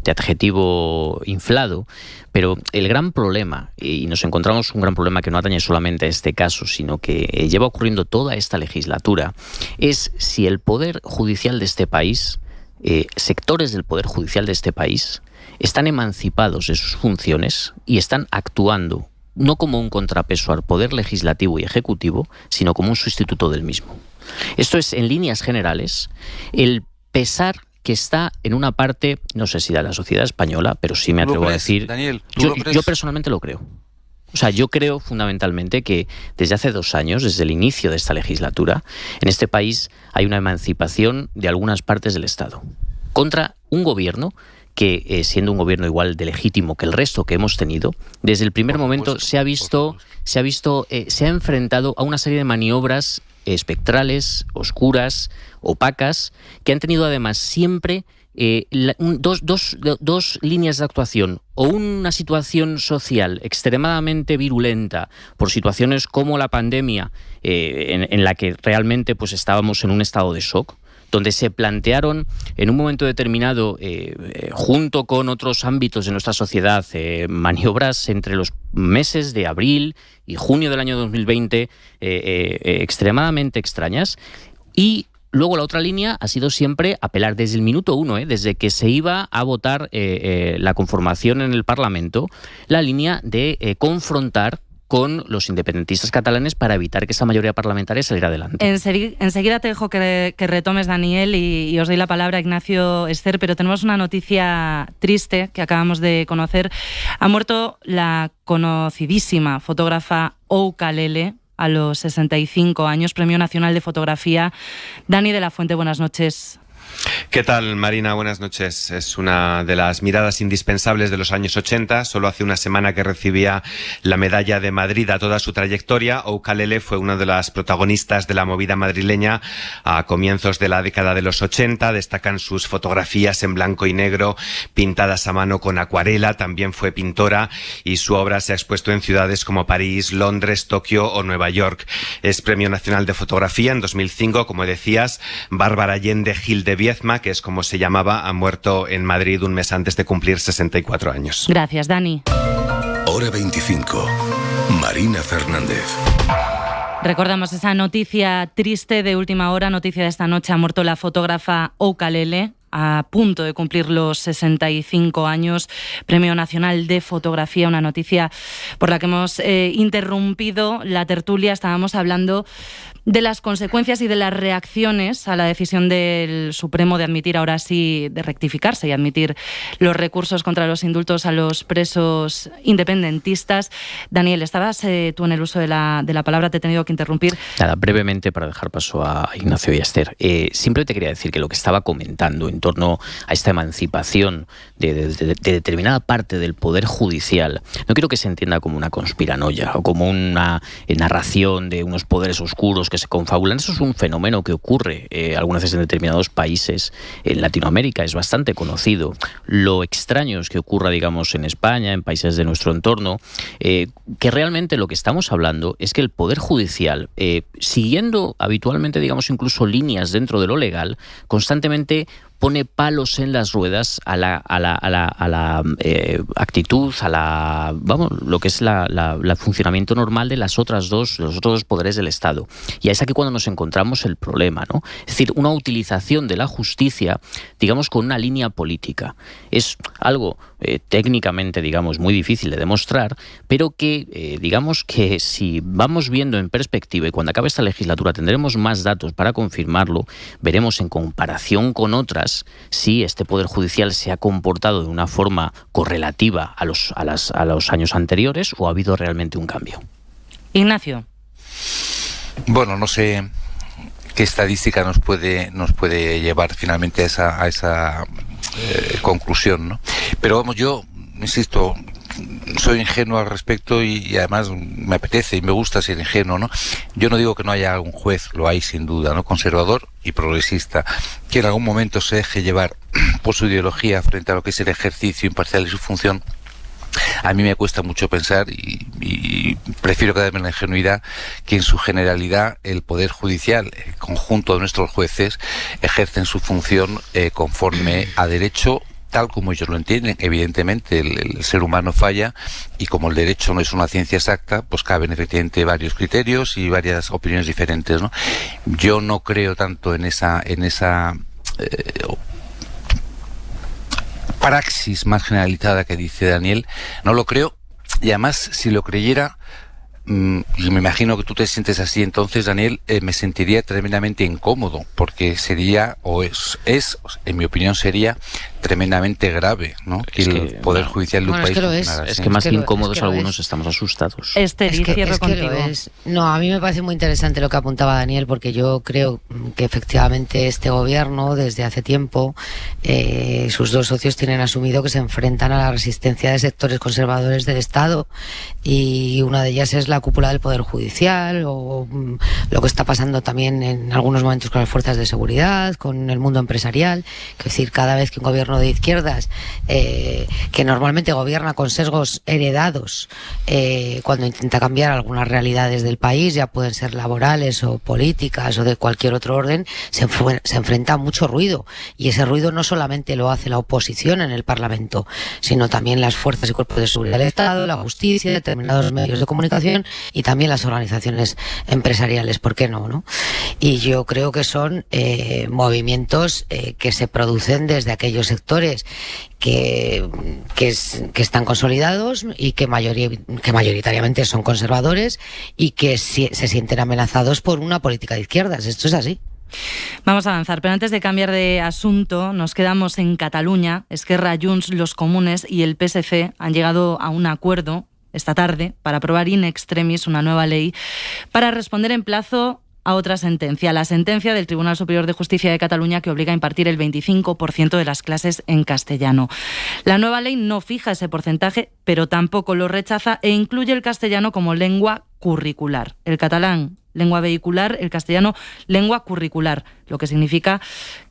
L: adjetivo inflado, pero el gran problema, y nos encontramos un gran problema que no atañe solamente a este caso, sino que lleva ocurriendo toda esta legislatura, es si el Poder Judicial de este país, sectores del Poder Judicial de este país, están emancipados de sus funciones y están actuando no como un contrapeso al Poder Legislativo y Ejecutivo, sino como un sustituto del mismo. Esto es, en líneas generales, el pesar que está en una parte, no sé si de la sociedad española, pero sí me atrevo a decir...
F: Daniel,
L: yo personalmente lo creo. O sea, yo creo fundamentalmente que desde hace 2 años, desde el inicio de esta legislatura, en este país hay una emancipación de algunas partes del Estado contra un gobierno que, siendo un gobierno igual de legítimo que el resto que hemos tenido, desde el primer momento se ha enfrentado a una serie de maniobras espectrales, oscuras, opacas, que han tenido además siempre dos líneas de actuación: o una situación social extremadamente virulenta por situaciones como la pandemia, en la que realmente pues estábamos en un estado de shock, donde se plantearon en un momento determinado, junto con otros ámbitos de nuestra sociedad, maniobras entre los meses de abril y junio del año 2020 extremadamente extrañas. Y luego la otra línea ha sido siempre apelar desde el minuto 1, desde que se iba a votar la conformación en el Parlamento, la línea de confrontar con los independentistas catalanes para evitar que esa mayoría parlamentaria saliera adelante.
B: Enseguida te dejo que retomes, Daniel, y os doy la palabra, Ignacio, Esther, pero tenemos una noticia triste que acabamos de conocer. Ha muerto la conocidísima fotógrafa Oukalele a los 65 años, Premio Nacional de Fotografía. Dani de la Fuente, buenas noches.
M: ¿Qué tal, Marina? Buenas noches. Es una de las miradas indispensables de los años 80. Solo hace una semana que recibía la medalla de Madrid a toda su trayectoria. Oukalele fue una de las protagonistas de la movida madrileña a comienzos de la década de los 80. Destacan sus fotografías en blanco y negro, pintadas a mano con acuarela. También fue pintora y su obra se ha expuesto en ciudades como París, Londres, Tokio o Nueva York. Es Premio Nacional de Fotografía en 2005, como decías. Bárbara Allende Gil de Viezma, que es como se llamaba, ha muerto en Madrid un mes antes de cumplir 64 años.
B: Gracias, Dani.
N: Hora 25. Marina Fernández.
B: Recordamos esa noticia triste de última hora, noticia de esta noche. Ha muerto la fotógrafa Oukalele, a punto de cumplir los 65 años, Premio Nacional de Fotografía, una noticia por la que hemos interrumpido la tertulia. Estábamos hablando de las consecuencias y de las reacciones a la decisión del Supremo de admitir, ahora sí, de rectificarse y admitir los recursos contra los indultos a los presos independentistas. Daniel, estabas tú en el uso de la palabra, te he tenido que interrumpir.
L: Nada, brevemente para dejar paso a Ignacio y a Esther. Simplemente quería decir que lo que estaba comentando en torno a esta emancipación de determinada parte del Poder Judicial, no quiero que se entienda como una conspiranoia o como una narración de unos poderes oscuros que se confabulan. Eso es un fenómeno que ocurre algunas veces en determinados países. En Latinoamérica es bastante conocido. Lo extraño es que ocurra, digamos, en España, en países de nuestro entorno, que realmente lo que estamos hablando es que el Poder Judicial, siguiendo habitualmente, digamos, incluso líneas dentro de lo legal, constantemente pone palos en las ruedas a la actitud, lo que es el funcionamiento normal de los otros dos poderes del Estado. Y es aquí cuando nos encontramos el problema, ¿no? Es decir, una utilización de la justicia, digamos, con una línea política. Es algo técnicamente, digamos, muy difícil de demostrar, pero que, digamos, que si vamos viendo en perspectiva, y cuando acabe esta legislatura tendremos más datos para confirmarlo, veremos en comparación con otras si este Poder Judicial se ha comportado de una forma correlativa a los años anteriores o ha habido realmente un cambio.
B: Ignacio.
F: Bueno, no sé qué estadística nos puede llevar finalmente a esa conclusión, ¿no? Pero vamos, yo insisto, soy ingenuo al respecto y además me apetece y me gusta ser ingenuo, ¿no? Yo no digo que no haya un juez, lo hay sin duda, ¿no? Conservador y progresista, que en algún momento se deje llevar por su ideología frente a lo que es el ejercicio imparcial de su función. A mí me cuesta mucho pensar y prefiero quedarme en la ingenuidad que en su generalidad el Poder Judicial, el conjunto de nuestros jueces, ejercen su función conforme a derecho, tal como ellos lo entienden. Evidentemente el ser humano falla y como el derecho no es una ciencia exacta, pues caben efectivamente varios criterios y varias opiniones diferentes, ¿no? Yo no creo tanto en esa praxis más generalizada que dice Daniel, no lo creo, y además si lo creyera, y me imagino que tú te sientes así, entonces, Daniel, me sentiría tremendamente incómodo, porque sería, en mi opinión, sería tremendamente grave, ¿no? Que el Poder Judicial de un país funcionara así.
L: Es que más que incómodos algunos estamos asustados.
B: Esther, cierro contigo.
G: No, a mí me parece muy interesante lo que apuntaba Daniel, porque yo creo que efectivamente este gobierno, desde hace tiempo, sus dos socios tienen asumido que se enfrentan a la resistencia de sectores conservadores del Estado, y una de ellas es la cúpula del Poder Judicial, o lo que está pasando también en algunos momentos con las fuerzas de seguridad, con el mundo empresarial. Es decir, cada vez que un gobierno de izquierdas, que normalmente gobierna con sesgos heredados, cuando intenta cambiar algunas realidades del país, ya pueden ser laborales o políticas o de cualquier otro orden, se enfrenta a mucho ruido, y ese ruido no solamente lo hace la oposición en el Parlamento, sino también las fuerzas y cuerpos de seguridad del Estado, la justicia, determinados medios de comunicación y también las organizaciones empresariales, ¿por qué no? Y yo creo que son movimientos que se producen desde aquellos sectores sectores que están consolidados y que mayoritariamente son conservadores y que se sienten amenazados por una política de izquierdas. Esto es así.
B: Vamos a avanzar, pero antes de cambiar de asunto, nos quedamos en Cataluña. Esquerra, Junts, los Comunes y el PSC han llegado a un acuerdo esta tarde para aprobar in extremis una nueva ley para responder en plazo a otra sentencia, la sentencia del Tribunal Superior de Justicia de Cataluña que obliga a impartir el 25% de las clases en castellano. La nueva ley no fija ese porcentaje, pero tampoco lo rechaza e incluye el castellano como lengua curricular. El catalán, lengua vehicular, el castellano, lengua curricular, lo que significa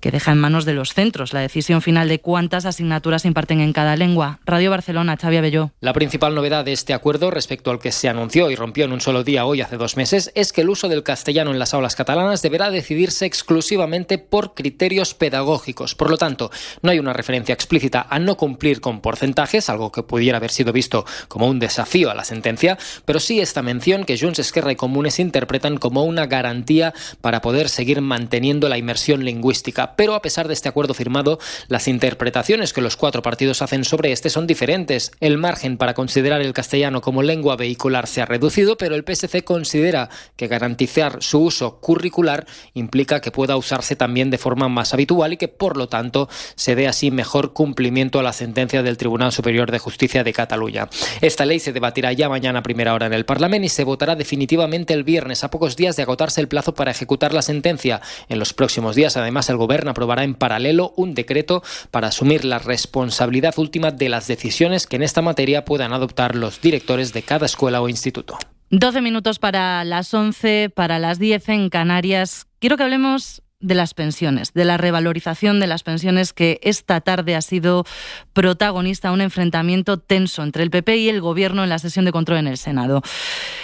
B: que deja en manos de los centros la decisión final de cuántas asignaturas se imparten en cada lengua. Radio Barcelona, Xavi Abelló.
O: La principal novedad de este acuerdo, respecto al que se anunció y rompió en un solo día hoy hace 2 meses, es que el uso del castellano en las aulas catalanas deberá decidirse exclusivamente por criterios pedagógicos. Por lo tanto, no hay una referencia explícita a no cumplir con porcentajes, algo que pudiera haber sido visto como un desafío a la sentencia, pero sí esta mención que Junts, Esquerra y Comunes interpretan como una garantía para poder seguir manteniendo la inmersión lingüística. Pero a pesar de este acuerdo firmado, las interpretaciones que los 4 partidos hacen sobre este son diferentes. El margen para considerar el castellano como lengua vehicular se ha reducido, pero el PSC considera que garantizar su uso curricular implica que pueda usarse también de forma más habitual y que, por lo tanto, se dé así mejor cumplimiento a la sentencia del Tribunal Superior de Justicia de Cataluña. Esta ley se debatirá ya mañana a primera hora en el Parlamento y se votará definitivamente el viernes, a pocos días de agotarse el plazo para ejecutar la sentencia. En los próximos días, además, el Gobierno aprobará en paralelo un decreto para asumir la responsabilidad última de las decisiones que en esta materia puedan adoptar los directores de cada escuela o instituto.
B: 12 minutos para las 11, para las 10 en Canarias. Quiero que hablemos de las pensiones, de la revalorización de las pensiones, que esta tarde ha sido protagonista un enfrentamiento tenso entre el PP y el Gobierno en la sesión de control en el Senado.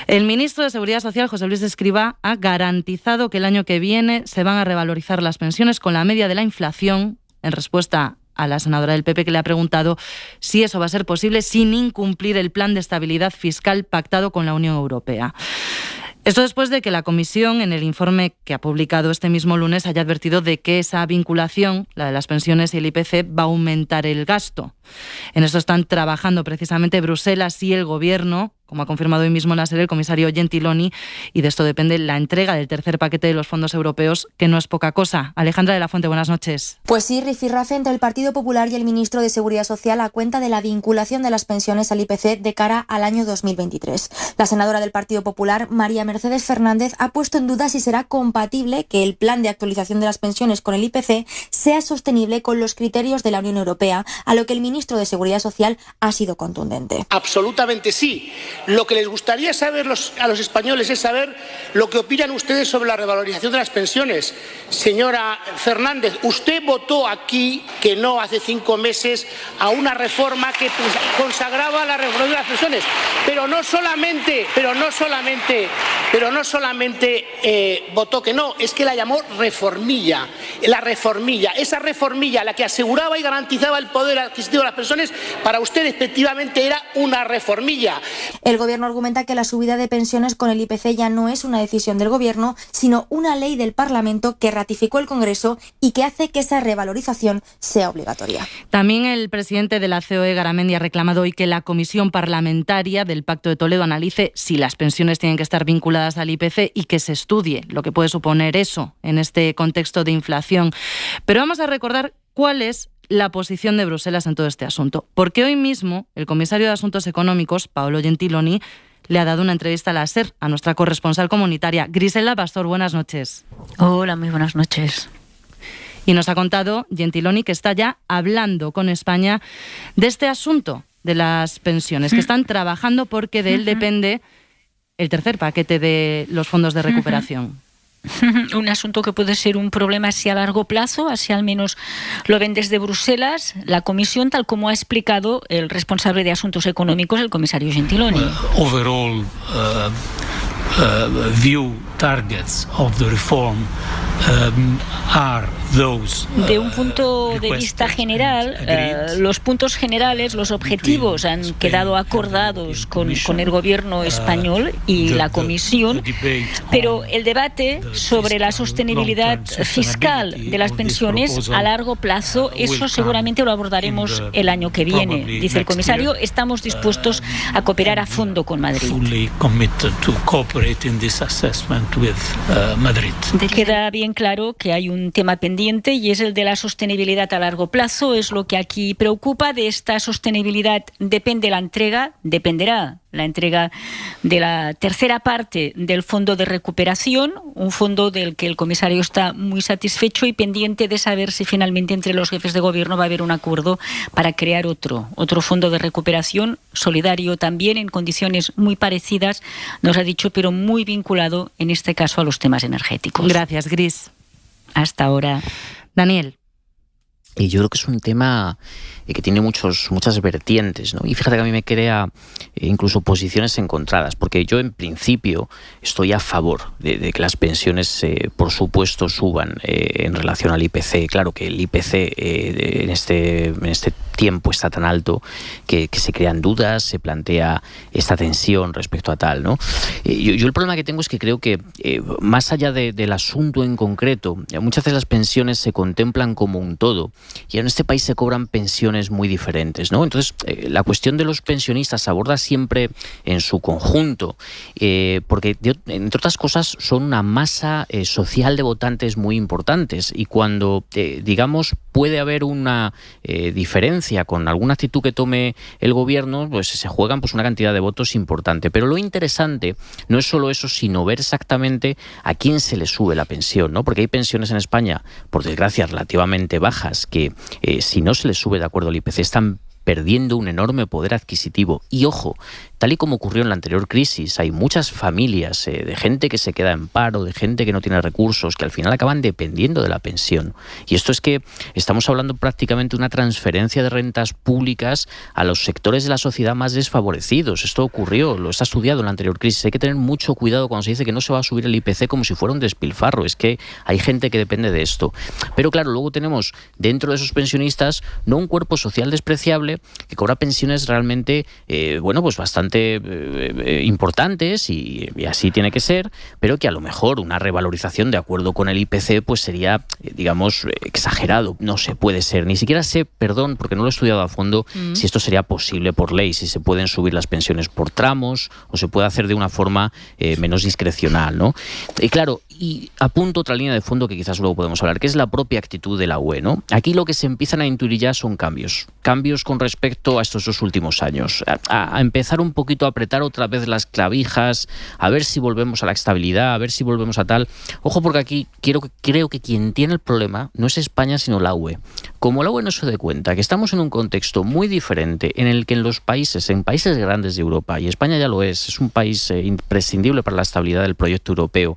B: El ministro de Seguridad Social, José Luis Escrivá, ha garantizado que el año que viene se van a revalorizar las pensiones con la media de la inflación, en respuesta a la senadora del PP que le ha preguntado si eso va a ser posible sin incumplir el plan de estabilidad fiscal pactado con la Unión Europea. Esto después de que la Comisión, en el informe que ha publicado este mismo lunes, haya advertido de que esa vinculación, la de las pensiones y el IPC, va a aumentar el gasto. En esto están trabajando precisamente Bruselas y el Gobierno, como ha confirmado hoy mismo en la SER el comisario Gentiloni, y de esto depende la entrega del tercer paquete de los fondos europeos, que no es poca cosa. Alejandra de la Fuente, buenas noches.
P: Pues sí, rifirrafe entre el Partido Popular y el ministro de Seguridad Social a cuenta de la vinculación de las pensiones al IPC de cara al año 2023. La senadora del Partido Popular, María Mercedes Fernández, ha puesto en duda si será compatible que el plan de actualización de las pensiones con el IPC sea sostenible con los criterios de la Unión Europea, a lo que el ministro de Seguridad Social ha sido contundente.
Q: Absolutamente sí. Lo que les gustaría saber a los españoles es saber lo que opinan ustedes sobre la revalorización de las pensiones. Señora Fernández, usted votó aquí que no hace 5 meses a una reforma que consagraba la revalorización de las pensiones, pero no solamente votó que no, es que la llamó reformilla. La reformilla, esa reformilla, la que aseguraba y garantizaba el poder adquisitivo de las pensiones, para usted efectivamente era una reformilla.
P: El Gobierno argumenta que la subida de pensiones con el IPC ya no es una decisión del Gobierno, sino una ley del Parlamento que ratificó el Congreso y que hace que esa revalorización sea obligatoria.
B: También el presidente de la COE, Garamendi, ha reclamado hoy que la Comisión Parlamentaria del Pacto de Toledo analice si las pensiones tienen que estar vinculadas al IPC y que se estudie lo que puede suponer eso en este contexto de inflación. Pero vamos a recordar cuál es la posición de Bruselas en todo este asunto, porque hoy mismo el comisario de Asuntos Económicos, Paolo Gentiloni, le ha dado una entrevista a la SER, a nuestra corresponsal comunitaria. Griselda Pastor, buenas noches.
R: Hola, muy buenas noches.
B: Y nos ha contado Gentiloni que está ya hablando con España de este asunto de las pensiones, que están trabajando porque de él depende el tercer paquete de los fondos de recuperación.
R: Un asunto que puede ser un problema así a largo plazo, así al menos lo ven desde Bruselas, la Comisión, tal como ha explicado el responsable de Asuntos Económicos, el comisario Gentiloni.
S: Overall, view targets of the reform are those.
R: De un punto de vista general, los puntos generales, los objetivos han quedado acordados con el gobierno español y la Comisión, pero el debate sobre la sostenibilidad fiscal de las pensiones a largo plazo, eso seguramente lo abordaremos el año que viene. Dice el comisario, estamos dispuestos a cooperar a fondo con Madrid. Queda bien claro que hay un tema pendiente y es el de la sostenibilidad a largo plazo. Es lo que aquí preocupa. De esta sostenibilidad dependerá la entrega de la tercera parte del fondo de recuperación, un fondo del que el comisario está muy satisfecho y pendiente de saber si finalmente entre los jefes de gobierno va a haber un acuerdo para crear otro fondo de recuperación solidario también en condiciones muy parecidas, nos ha dicho, pero muy vinculado en este caso a los temas energéticos.
B: Gracias, Gris.
R: Hasta ahora.
B: Daniel.
L: Y yo creo que es un tema que tiene muchas vertientes, ¿no? Y fíjate que a mí me crea incluso posiciones encontradas, porque yo en principio estoy a favor de que las pensiones, por supuesto, suban en relación al IPC. Claro que el IPC en este tiempo está tan alto que se crean dudas, se plantea esta tensión respecto a tal, ¿no? Yo el problema que tengo es que creo que más allá del asunto en concreto, muchas veces las pensiones se contemplan como un todo y en este país se cobran pensiones muy diferentes, ¿no? Entonces, la cuestión de los pensionistas se aborda siempre en su conjunto, porque, entre otras cosas, son una masa social de votantes muy importantes y cuando, digamos, puede haber una diferencia con alguna actitud que tome el gobierno, pues se juegan pues una cantidad de votos importante. Pero lo interesante no es solo eso, sino ver exactamente a quién se le sube la pensión, ¿no? Porque hay pensiones en España, por desgracia, relativamente bajas, que si no se les sube de acuerdo al IPC están perdiendo un enorme poder adquisitivo. Y ojo, tal y como ocurrió en la anterior crisis, hay muchas familias de gente que se queda en paro, de gente que no tiene recursos, que al final acaban dependiendo de la pensión. Y esto es que estamos hablando prácticamente de una transferencia de rentas públicas a los sectores de la sociedad más desfavorecidos. Esto ocurrió, lo está estudiado en la anterior crisis. Hay que tener mucho cuidado cuando se dice que no se va a subir el IPC como si fuera un despilfarro. Es que hay gente que depende de esto. Pero claro, luego tenemos dentro de esos pensionistas no un cuerpo social despreciable que cobra pensiones realmente, pues bastante importantes y así tiene que ser, pero que a lo mejor una revalorización de acuerdo con el IPC pues sería, digamos, exagerado. No se puede ser. Ni siquiera sé, perdón, porque no lo he estudiado a fondo, si esto sería posible por ley, si se pueden subir las pensiones por tramos o se puede hacer de una forma menos discrecional, ¿no? Y claro, y apunto otra línea de fondo que quizás luego podemos hablar, que es la propia actitud de la UE, ¿no? Aquí lo que se empiezan a intuir ya son cambios con respecto a estos 2 últimos años, a empezar un poquito a apretar otra vez las clavijas, a ver si volvemos a la estabilidad, a ver si volvemos a tal. Ojo, porque aquí creo que quien tiene el problema no es España, sino la UE. Como la UE no se dé cuenta que estamos en un contexto muy diferente en el que en países grandes de Europa, y España ya lo es un país imprescindible para la estabilidad del proyecto europeo,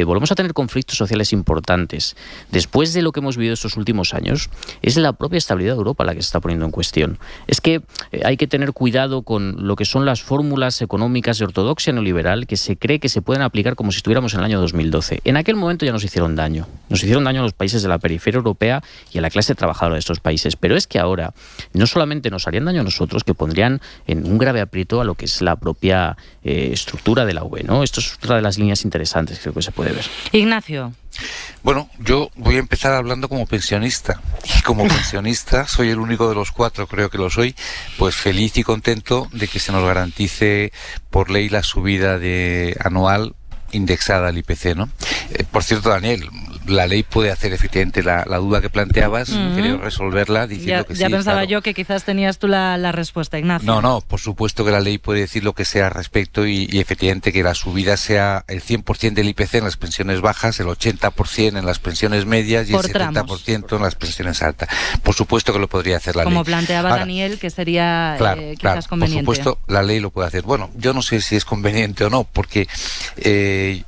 L: volvemos a tener conflictos sociales importantes. Después de lo que hemos vivido estos últimos años, es la propia estabilidad de Europa la que se está poniendo en cuestión. Es que hay que tener cuidado con lo que son las fórmulas económicas de ortodoxia neoliberal que se cree que se pueden aplicar como si estuviéramos en el año 2012. En aquel momento ya nos hicieron daño. Nos hicieron daño a los países de la periferia europea y a la clase trabajadora de estos países. Pero es que ahora no solamente nos harían daño a nosotros, que pondrían en un grave aprieto a lo que es la propia estructura de la UE, ¿no? Esto es otra de las líneas interesantes, creo que se puede ver.
B: Ignacio.
F: Bueno, yo voy a empezar hablando como pensionista. Y como pensionista, soy el único de los 4, creo que lo soy, pues feliz y contento de que se nos garantice por ley la subida anual indexada al IPC, ¿no? Por cierto, Daniel, la ley puede hacer efectivamente la duda que planteabas, quería resolverla diciendo que sí.
B: Ya pensaba
F: claro.
B: yo que quizás tenías tú la respuesta, Ignacio.
F: No, por supuesto que la ley puede decir lo que sea al respecto y efectivamente que la subida sea el 100% del IPC en las pensiones bajas, el 80% en las pensiones medias y el 70% en las pensiones altas. Por supuesto que lo podría hacer la ley.
B: Como planteaba Daniel, que sería quizás conveniente.
F: Por supuesto, la ley lo puede hacer. Bueno, yo no sé si es conveniente o no, porque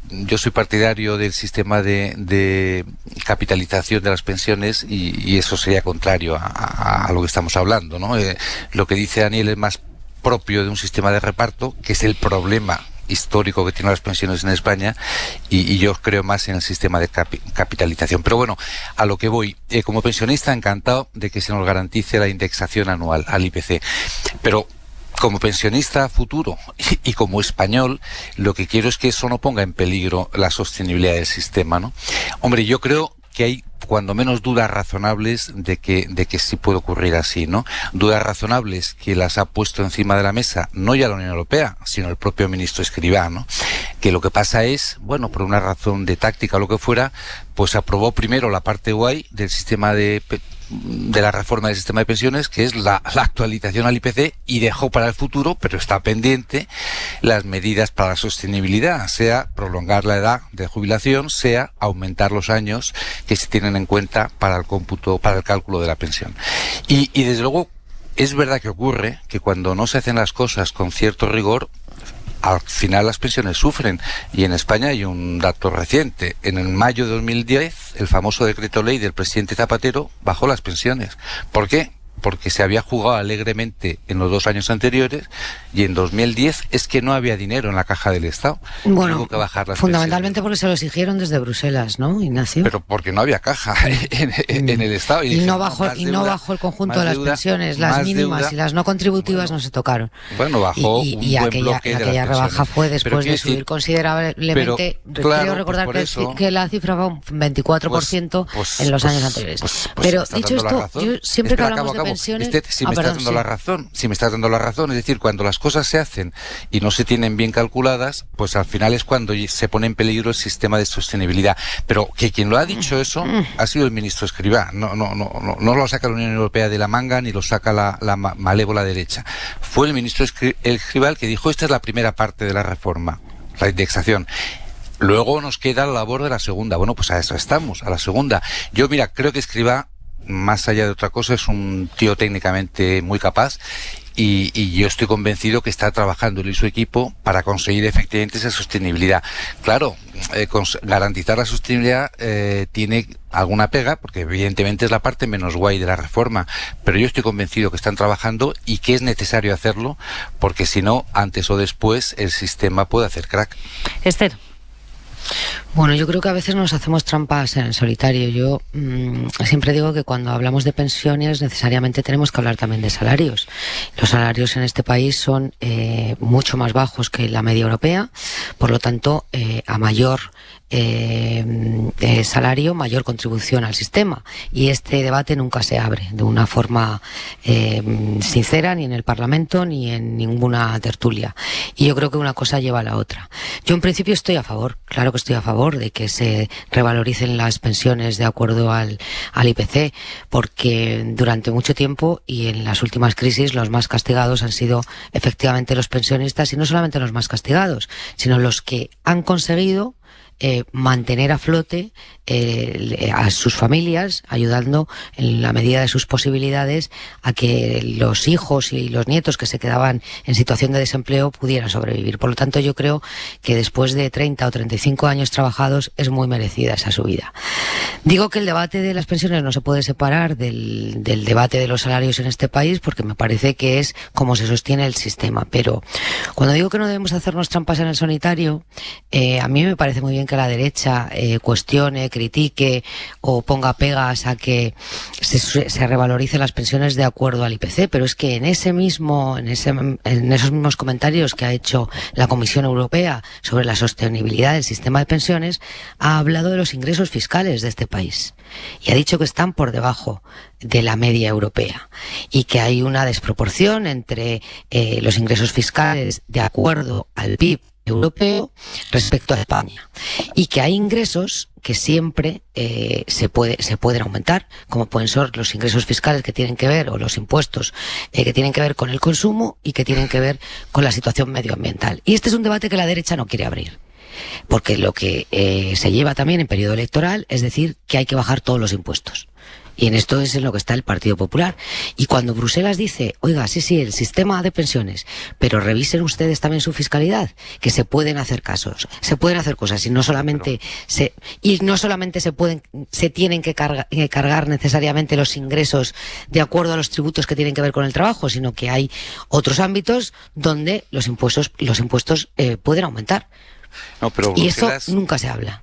F: yo soy partidario del sistema de capitalización de las pensiones y eso sería contrario a lo que estamos hablando, ¿no? Lo que dice Daniel es más propio de un sistema de reparto, que es el problema histórico que tienen las pensiones en España, y yo creo más en el sistema de capitalización. Pero bueno, a lo que voy, como pensionista encantado de que se nos garantice la indexación anual al IPC, pero como pensionista futuro y como español, lo que quiero es que eso no ponga en peligro la sostenibilidad del sistema, ¿no? Hombre, yo creo que hay cuando menos dudas razonables de que sí puede ocurrir así, ¿no? Dudas razonables que las ha puesto encima de la mesa no ya la Unión Europea, sino el propio ministro Escrivá, ¿no? Que lo que pasa es, bueno, por una razón de táctica o lo que fuera, pues aprobó primero la parte guay del sistema de la reforma del sistema de pensiones, que es la actualización al IPC, y dejó para el futuro, pero está pendiente, las medidas para la sostenibilidad, sea prolongar la edad de jubilación, sea aumentar los años que se tienen en cuenta para el cómputo, para el cálculo de la pensión. Y desde luego es verdad que ocurre que cuando no se hacen las cosas con cierto rigor, al final las pensiones sufren, y en España hay un dato reciente. En el mayo de 2010, el famoso decreto ley del presidente Zapatero bajó las pensiones. ¿Por qué? Porque se había jugado alegremente en los 2 años anteriores, y en 2010 es que no había dinero en la caja del Estado.
G: Bueno,
F: tuvo que bajar las
G: fundamentalmente
F: pensiones.
G: Porque se lo exigieron desde Bruselas, ¿no, Ignacio?
F: Pero porque no había caja en el Estado.
G: Y no bajó el conjunto de las pensiones, las mínimas deuda, y las no contributivas no se tocaron.
F: Bueno, bajó
G: y aquella rebaja fue después de subir considerablemente. Creo recordar que la cifra fue un 24% en los años anteriores. Pero dicho esto, yo siempre que hablamos de pensiones...
F: Si me estás dando la razón, es decir, cuando las cosas se hacen y no se tienen bien calculadas, pues al final es cuando se pone en peligro el sistema de sostenibilidad. Pero que quien lo ha dicho eso ha sido el ministro Escrivá. No lo saca la Unión Europea de la manga ni lo saca la malévola derecha. Fue el ministro Escrivá el que dijo: esta es la primera parte de la reforma, la indexación. Luego nos queda la labor de la segunda. Bueno, pues a eso estamos, a la segunda. Yo, mira, creo que Escrivá, más allá de otra cosa, es un tío técnicamente muy capaz, y yo estoy convencido que está trabajando él y su equipo para conseguir efectivamente esa sostenibilidad. Claro, garantizar la sostenibilidad tiene alguna pega, porque evidentemente es la parte menos guay de la reforma, pero yo estoy convencido que están trabajando y que es necesario hacerlo, porque si no, antes o después el sistema puede hacer crack.
B: Esther.
G: Bueno, yo creo que a veces nos hacemos trampas en el solitario. Yo siempre digo que cuando hablamos de pensiones necesariamente tenemos que hablar también de salarios. Los salarios en este país son mucho más bajos que la media europea, por lo tanto, a mayor salario, mayor contribución al sistema, y este debate nunca se abre de una forma sincera, ni en el Parlamento ni en ninguna tertulia, y yo creo que una cosa lleva a la otra. Yo en principio estoy a favor, claro que estoy a favor de que se revaloricen las pensiones de acuerdo al IPC, porque durante mucho tiempo y en las últimas crisis los más castigados han sido efectivamente los pensionistas, y no solamente los más castigados, sino los que han conseguido mantener a flote a sus familias, ayudando en la medida de sus posibilidades a que los hijos y los nietos que se quedaban en situación de desempleo pudieran sobrevivir. Por lo tanto, yo creo que después de 30 o 35 años trabajados es muy merecida esa subida. Digo que el debate de las pensiones no se puede separar del debate de los salarios en este país, porque me parece que es como se sostiene el sistema. Pero cuando digo que no debemos hacernos trampas en el solitario, a mí me parece muy bien que la derecha cuestione, critique o ponga pegas a que se revaloricen las pensiones de acuerdo al IPC, pero es que en esos mismos comentarios que ha hecho la Comisión Europea sobre la sostenibilidad del sistema de pensiones, ha hablado de los ingresos fiscales de este país y ha dicho que están por debajo de la media europea y que hay una desproporción entre los ingresos fiscales de acuerdo al PIB europeo respecto a España, y que hay ingresos que siempre se pueden aumentar, como pueden ser los ingresos fiscales que tienen que ver, o los impuestos que tienen que ver con el consumo y que tienen que ver con la situación medioambiental. Y este es un debate que la derecha no quiere abrir, porque lo que se lleva también en periodo electoral es decir que hay que bajar todos los impuestos. Y en esto es en lo que está el Partido Popular. Y cuando Bruselas dice, oiga, sí, el sistema de pensiones, pero revisen ustedes también su fiscalidad, que se pueden hacer casos, se pueden hacer cosas, y no solamente se tienen que cargar necesariamente los ingresos de acuerdo a los tributos que tienen que ver con el trabajo, sino que hay otros ámbitos donde los impuestos pueden aumentar.
F: No, pero
G: y eso nunca se habla.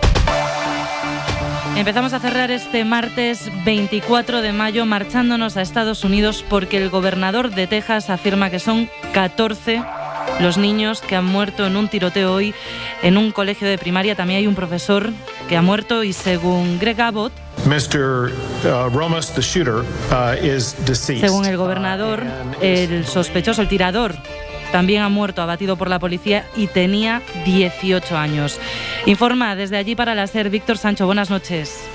B: Empezamos a cerrar este martes 24 de mayo marchándonos a Estados Unidos porque el gobernador de Texas afirma que son 14 los niños que han muerto en un tiroteo hoy en un colegio de primaria. También hay un profesor que ha muerto y según Greg Abbott, según el gobernador, el sospechoso, el tirador, también ha muerto abatido por la policía y tenía 18 años. Informa desde allí para la SER Víctor Sancho. Buenas noches.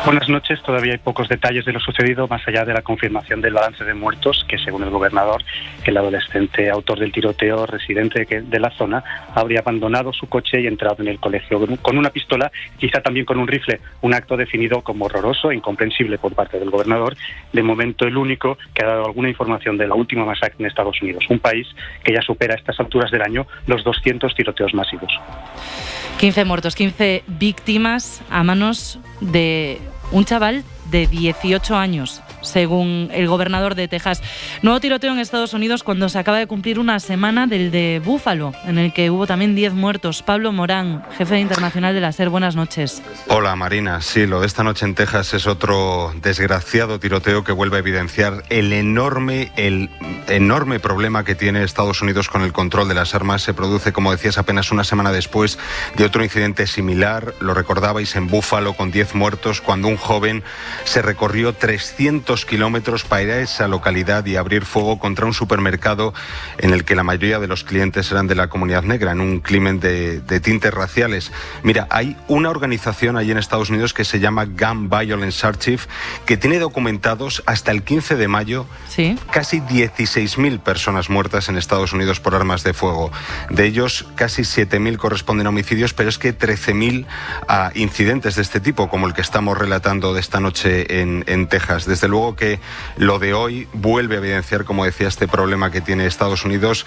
T: Buenas noches. Todavía hay pocos detalles de lo sucedido, más allá de la confirmación del balance de muertos, que según el gobernador, el adolescente autor del tiroteo, residente de la zona, habría abandonado su coche y entrado en el colegio con una pistola, quizá también con un rifle, un acto definido como horroroso e incomprensible por parte del gobernador, de momento el único que ha dado alguna información de la última masacre en Estados Unidos, un país que ya supera a estas alturas del año los 200 tiroteos masivos.
B: 15 muertos, 15 víctimas a manos de un chaval de 18 años, según el gobernador de Texas. Nuevo tiroteo en Estados Unidos cuando se acaba de cumplir una semana del de Búfalo, en el que hubo también 10 muertos. Pablo Morán, jefe internacional de la SER, buenas noches.
U: Hola Marina, sí, lo de esta noche en Texas es otro desgraciado tiroteo que vuelve a evidenciar el enorme problema que tiene Estados Unidos con el control de las armas. Se produce, como decías, apenas una semana después de otro incidente similar, lo recordabais, en Búfalo, con 10 muertos, cuando un joven se recorrió 300 kilómetros para ir a esa localidad y abrir fuego contra un supermercado en el que la mayoría de los clientes eran de la comunidad negra, en un crimen de tintes raciales. Mira, hay una organización allí en Estados Unidos que se llama Gun Violence Archive, que tiene documentados hasta el 15 de mayo casi 16.000 personas muertas en Estados Unidos por armas de fuego. De ellos, casi 7.000 corresponden a homicidios, pero es que 13.000 a incidentes de este tipo, como el que estamos relatando de esta noche en Texas. Desde luego que lo de hoy vuelve a evidenciar, como decía, este problema que tiene Estados Unidos.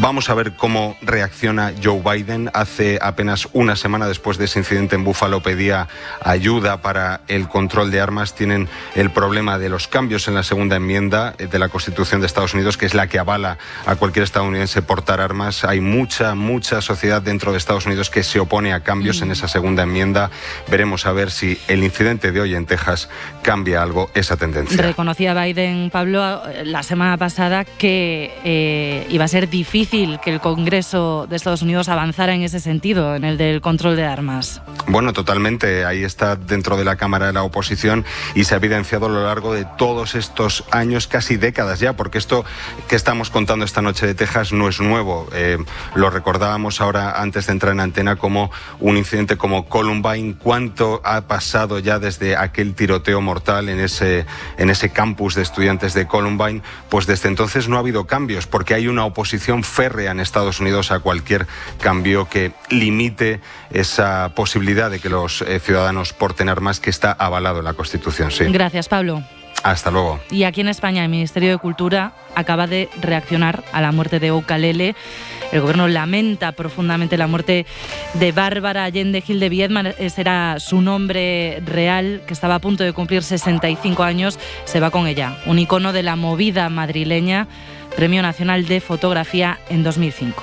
U: Vamos a ver cómo reacciona Joe Biden. Hace apenas una semana después de ese incidente en Búfalo pedía ayuda para el control de armas. Tienen el problema de los cambios en la segunda enmienda de la Constitución de Estados Unidos, que es la que avala a cualquier estadounidense portar armas. Hay mucha sociedad dentro de Estados Unidos que se opone a cambios en esa segunda enmienda. Veremos a ver si el incidente de hoy en Texas cambia algo esa tendencia.
B: Reconocía Biden, Pablo, la semana pasada que iba a ser difícil que el Congreso de Estados Unidos avanzara en ese sentido, en el del control de armas.
U: Bueno, totalmente. Ahí está dentro de la Cámara de la oposición y se ha evidenciado a lo largo de todos estos años, casi décadas ya, porque esto que estamos contando esta noche de Texas no es nuevo. Lo recordábamos ahora antes de entrar en antena como un incidente como Columbine. ¿Cuánto ha pasado ya desde aquel tiroteo mortal en ese campus de estudiantes de Columbine? Pues desde entonces no ha habido cambios, porque hay una oposición férrea en Estados Unidos a cualquier cambio que limite esa posibilidad de que los ciudadanos porten armas, que está avalado en la Constitución. Sí.
B: Gracias, Pablo.
U: Hasta luego.
B: Y aquí en España, el Ministerio de Cultura acaba de reaccionar a la muerte de Ukalele. El gobierno lamenta profundamente la muerte de Bárbara Allende Gil de Viedma. Ese era su nombre real, que estaba a punto de cumplir 65 años. Se va con ella, un icono de la movida madrileña, Premio Nacional de Fotografía en 2005.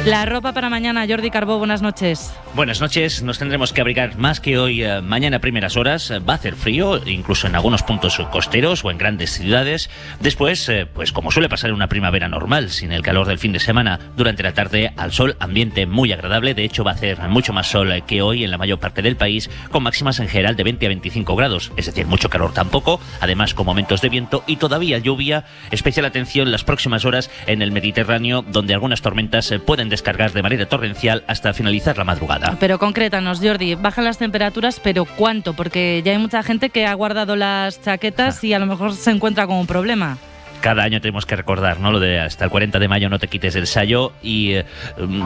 B: La ropa para mañana, Jordi Carbó, buenas noches.
V: Buenas noches, nos tendremos que abrigar más que hoy. Mañana a primeras horas va a hacer frío, incluso en algunos puntos costeros o en grandes ciudades. Después, pues como suele pasar en una primavera normal, sin el calor del fin de semana, durante la tarde al sol, ambiente muy agradable. De hecho va a hacer mucho más sol que hoy en la mayor parte del país, con máximas en general de 20 a 25 grados, es decir, mucho calor tampoco, además con momentos de viento y todavía lluvia. Especial atención las próximas horas en el Mediterráneo, donde algunas tormentas pueden descargar de manera torrencial hasta finalizar la madrugada.
B: Pero concrétanos, Jordi, bajan las temperaturas, pero ¿cuánto? Porque ya hay mucha gente que ha guardado las chaquetas y a lo mejor se encuentra con un problema.
V: cada año tenemos que recordar, ¿no? Lo de hasta el 40 de mayo no te quites el sayo. Y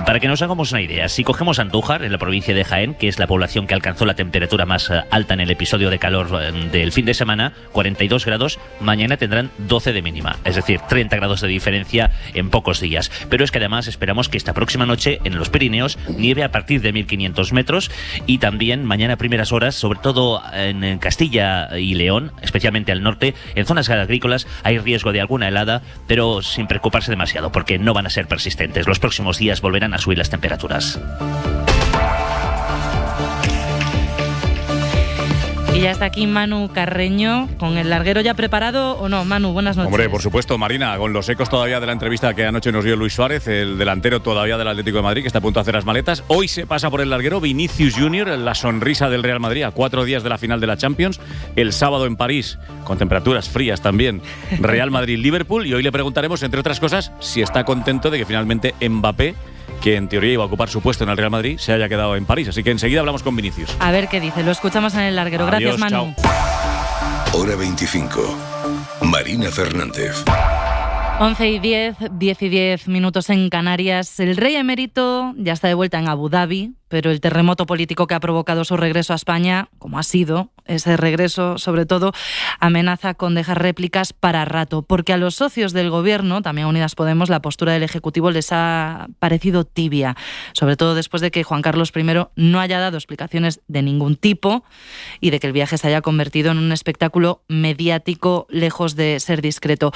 V: para que nos hagamos una idea, si cogemos Andújar, en la provincia de Jaén, que es la población que alcanzó la temperatura más alta en el episodio de calor del fin de semana, 42 grados, mañana tendrán 12 de mínima, es decir, 30 grados de diferencia en pocos días. Pero es que además esperamos que esta próxima noche en los Pirineos nieve a partir de 1500 metros y también mañana a primeras horas, sobre todo en Castilla y León, especialmente al norte, en zonas agrícolas hay riesgo de alguna helada, pero sin preocuparse demasiado porque no van a ser persistentes. Los próximos días volverán a subir las temperaturas.
B: Y ya está aquí Manu Carreño, con el larguero ya preparado, ¿o no? Manu, buenas noches.
D: Hombre, por supuesto, Marina, con los ecos todavía de la entrevista que anoche nos dio Luis Suárez, el delantero todavía del Atlético de Madrid, que está a punto de hacer las maletas. Hoy se pasa por el larguero Vinicius Junior, la sonrisa del Real Madrid, a 4 días de la final de la Champions. El sábado en París, con temperaturas frías también, Real Madrid-Liverpool. Y hoy le preguntaremos, entre otras cosas, si está contento de que finalmente Mbappé, que en teoría iba a ocupar su puesto en el Real Madrid, se haya quedado en París. Así que enseguida hablamos con Vinicius.
B: A ver qué dice, lo escuchamos en el larguero. Adiós, gracias, Manu.
N: Chao. Hora 25. Marina Fernández.
B: 11:10, 10:10 minutos en Canarias. El rey emérito ya está de vuelta en Abu Dhabi, pero el terremoto político que ha provocado su regreso a España, como ha sido ese regreso, sobre todo, amenaza con dejar réplicas para rato, porque a los socios del gobierno, también a Unidas Podemos, la postura del Ejecutivo les ha parecido tibia, sobre todo después de que Juan Carlos I no haya dado explicaciones de ningún tipo y de que el viaje se haya convertido en un espectáculo mediático lejos de ser discreto.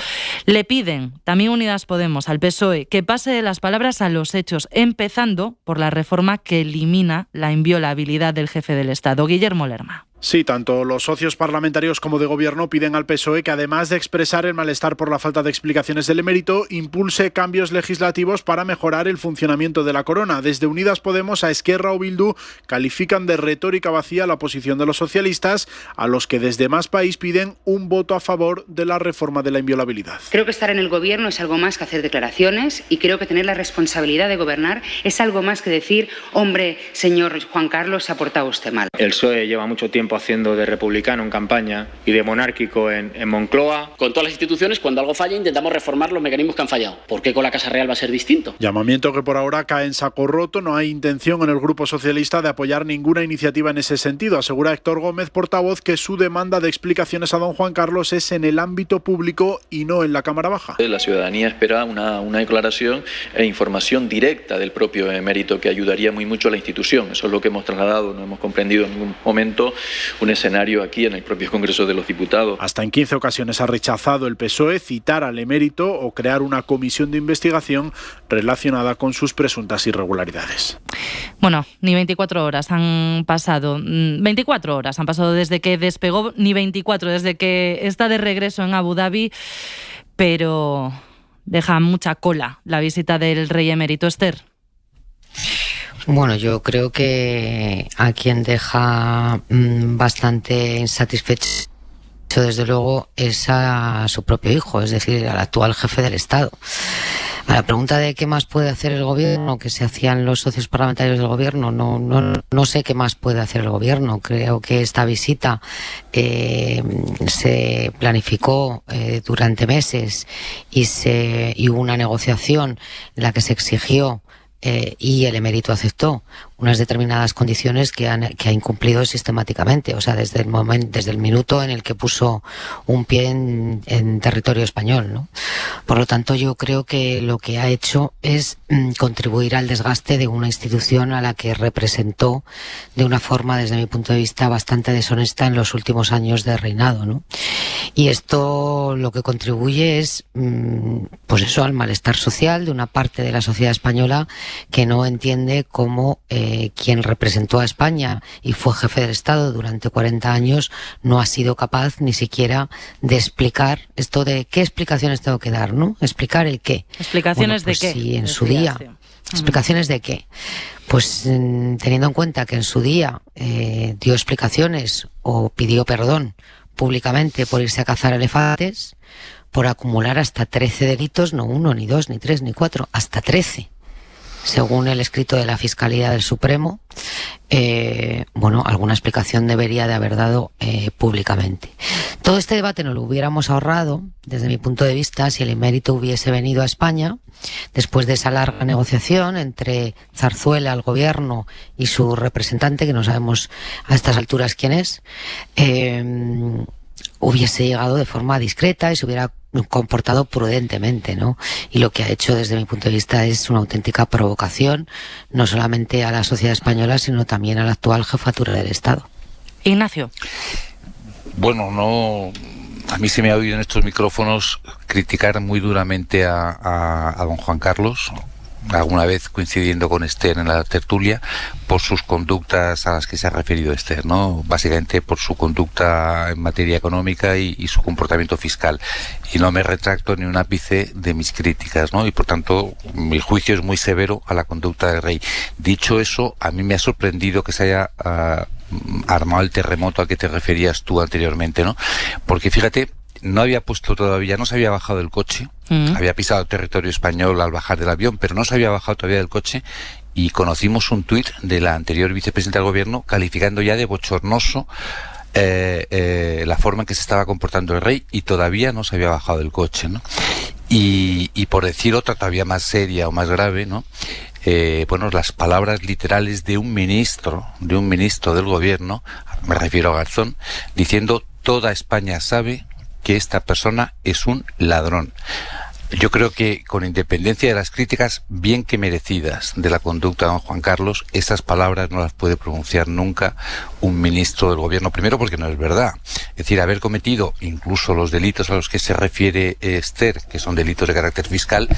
B: Le piden, también Unidas Podemos, al PSOE, que pase de las palabras a los hechos, empezando por la reforma que elimina la inviolabilidad del jefe del Estado. Guillermo Lerma.
E: Sí, tanto los socios parlamentarios como de gobierno piden al PSOE que, además de expresar el malestar por la falta de explicaciones del emérito, impulse cambios legislativos para mejorar el funcionamiento de la corona. Desde Unidas Podemos a Esquerra o Bildu califican de retórica vacía la posición de los socialistas, a los que desde Más País piden un voto a favor de la reforma de la inviolabilidad.
W: Creo que estar en el gobierno es algo más que hacer declaraciones y creo que tener la responsabilidad de gobernar es algo más que decir, hombre, señor Juan Carlos, se ha portado usted mal.
X: El PSOE lleva mucho tiempo haciendo de republicano en campaña y de monárquico en Moncloa.
Y: Con todas las instituciones, cuando algo falla, intentamos reformar los mecanismos que han fallado. ¿Por qué con la Casa Real va a ser distinto?
E: Llamamiento que por ahora cae en saco roto. No hay intención en el Grupo Socialista de apoyar ninguna iniciativa en ese sentido. Asegura Héctor Gómez, portavoz, que su demanda de explicaciones a don Juan Carlos es en el ámbito público y no en la Cámara Baja.
Z: La ciudadanía espera una declaración e información directa del propio emérito que ayudaría muy mucho a la institución. Eso es lo que hemos trasladado. No hemos comprendido en ningún momento un escenario aquí en el propio Congreso de los Diputados.
E: Hasta en 15 ocasiones ha rechazado el PSOE citar al emérito o crear una comisión de investigación relacionada con sus presuntas irregularidades.
B: Bueno, ni 24 horas han pasado. 24 horas han pasado desde que despegó, ni 24 desde que está de regreso en Abu Dhabi, pero deja mucha cola la visita del rey emérito. Esther.
G: Bueno, yo creo que a quien deja bastante insatisfecho, desde luego, es a su propio hijo, es decir, al actual jefe del Estado. A la pregunta de qué más puede hacer el gobierno, que se hacían los socios parlamentarios del gobierno, no sé qué más puede hacer el gobierno. Creo que esta visita se planificó durante meses y hubo una negociación en la que se exigió y el emérito aceptó unas determinadas condiciones que ha incumplido sistemáticamente, o sea, desde el minuto en el que puso un pie en territorio español, ¿no? Por lo tanto, yo creo que lo que ha hecho es contribuir al desgaste de una institución a la que representó de una forma, desde mi punto de vista, bastante deshonesta en los últimos años de reinado, ¿no? Y esto lo que contribuye es, pues eso, al malestar social de una parte de la sociedad española que no entiende cómo quien representó a España y fue jefe del Estado durante 40 años no ha sido capaz ni siquiera de explicar esto de qué explicaciones tengo que dar, ¿no? Explicar el qué.
B: ¿Explicaciones
G: pues
B: de qué?
G: Sí, en su día. ¿Explicaciones de qué? Pues teniendo en cuenta que en su día dio explicaciones o pidió perdón públicamente por irse a cazar elefantes, por acumular hasta 13 delitos, no 1, ni 2, ni 3, ni 4, hasta 13. según el escrito de la Fiscalía del Supremo, alguna explicación debería de haber dado públicamente. Todo este debate nos lo hubiéramos ahorrado, desde mi punto de vista, si el emérito hubiese venido a España después de esa larga negociación entre Zarzuela, el gobierno, y su representante, que no sabemos a estas alturas quién es, hubiese llegado de forma discreta y se hubiera comportado prudentemente, ¿no? Y lo que ha hecho desde mi punto de vista es una auténtica provocación, no solamente a la sociedad española, sino también a la actual jefatura del Estado.
B: Ignacio.
F: Bueno, a mí se me ha oído en estos micrófonos criticar muy duramente a don Juan Carlos, alguna vez coincidiendo con Esther en la tertulia, por sus conductas a las que se ha referido Esther, ¿no? Básicamente por su conducta en materia económica y su comportamiento fiscal. Y no me retracto ni un ápice de mis críticas, ¿no? Y por tanto, mi juicio es muy severo a la conducta del rey. Dicho eso, a mí me ha sorprendido que se haya armado el terremoto al que te referías tú anteriormente, ¿no? Porque fíjate, no había puesto todavía, no se había bajado del coche, había pisado el territorio español al bajar del avión, pero no se había bajado todavía del coche, y conocimos un tuit de la anterior vicepresidenta del gobierno calificando ya de bochornoso la forma en que se estaba comportando el rey, y todavía no se había bajado del coche, ¿no? Y por decir otra todavía más seria o más grave, ¿no? Las palabras literales de un ministro del gobierno, me refiero a Garzón, diciendo: toda España sabe que esta persona es un ladrón. Yo creo que, con independencia de las críticas bien que merecidas de la conducta de don Juan Carlos, esas palabras no las puede pronunciar nunca un ministro del gobierno. Primero, porque no es verdad. Es decir, haber cometido incluso los delitos a los que se refiere Esther, que son delitos de carácter fiscal,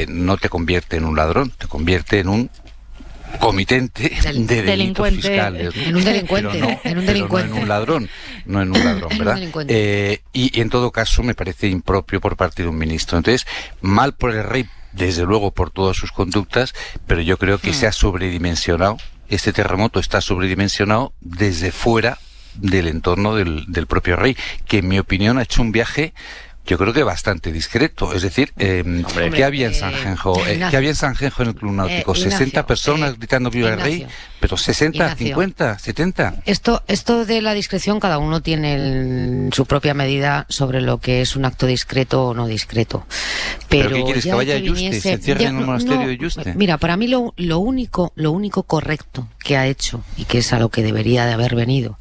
F: no te convierte en un ladrón, te convierte en un comitente de delitos fiscales, ¿no?
G: En un delincuente,
F: no en un ladrón, ¿verdad? Y en todo caso me parece impropio por parte de un ministro. Entonces, mal por el rey, desde luego, por todas sus conductas, pero yo creo que se ha sobredimensionado, este terremoto está sobredimensionado desde fuera del entorno del propio rey, que en mi opinión ha hecho un viaje, yo creo que bastante discreto. Es decir, ¿qué había en Sanjenjo? ¿Qué había en Sanjenjo en el Club Náutico? 60 personas gritando viva el rey, pero 60, Ignacio, 50, 70.
G: Esto de la discreción, cada uno tiene su propia medida sobre lo que es un acto discreto o no discreto.
F: ¿Pero qué quieres, que vaya a Yuste? ¿Se encierre en un monasterio de Yuste?
G: Mira, para mí lo único correcto que ha hecho, y que es a lo que debería de haber venido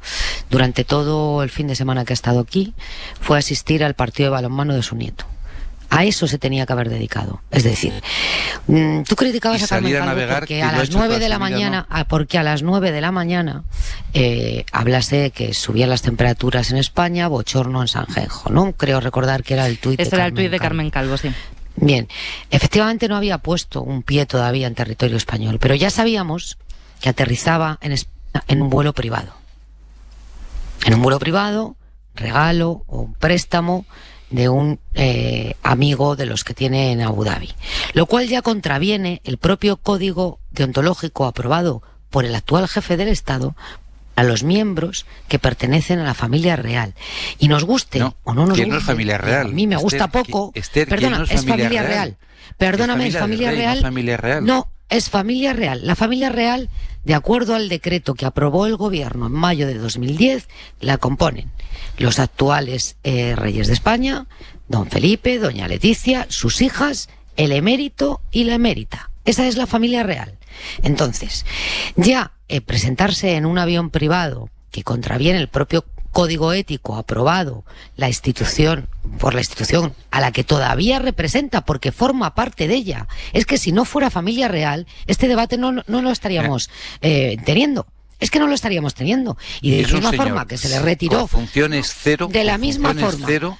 G: durante todo el fin de semana que ha estado aquí, fue asistir al partido de balonmano de su nieto. A eso se tenía que haber dedicado. Es decir, tú criticabas a Carmen Calvo porque a las 9 de la mañana, porque a las 9 de la mañana hablaste de que subían las temperaturas en España, bochorno en Sanjenjo, ¿no? Creo recordar que era el tuit de Carmen Calvo.
B: Ese era el tuit de Carmen Calvo, sí.
G: Bien, efectivamente no había puesto un pie todavía en territorio español, pero ya sabíamos que aterrizaba en un vuelo privado. En un vuelo privado, regalo o un préstamo de un amigo de los que tiene en Abu Dhabi, lo cual ya contraviene el propio código deontológico aprobado por el actual jefe del Estado a los miembros que pertenecen a la familia real. Y nos guste o no nos guste,
F: no es familia real.
G: A mí me gusta poco. Perdona, no es familia real. Perdóname, ¿es familia real?
F: No, familia real.
G: No, es familia real. La familia real, de acuerdo al decreto que aprobó el gobierno en mayo de 2010, la componen los actuales reyes de España, don Felipe, doña Leticia, sus hijas, el emérito y la emérita. Esa es la familia real. Entonces, ya presentarse en un avión privado que contraviene el propio código ético aprobado por la institución a la que todavía representa, porque forma parte de ella. Es que si no fuera familia real, este debate no lo estaríamos teniendo. Es que no lo estaríamos teniendo. Y de la misma forma que se le retiró,
F: con funciones cero,
G: de la misma forma,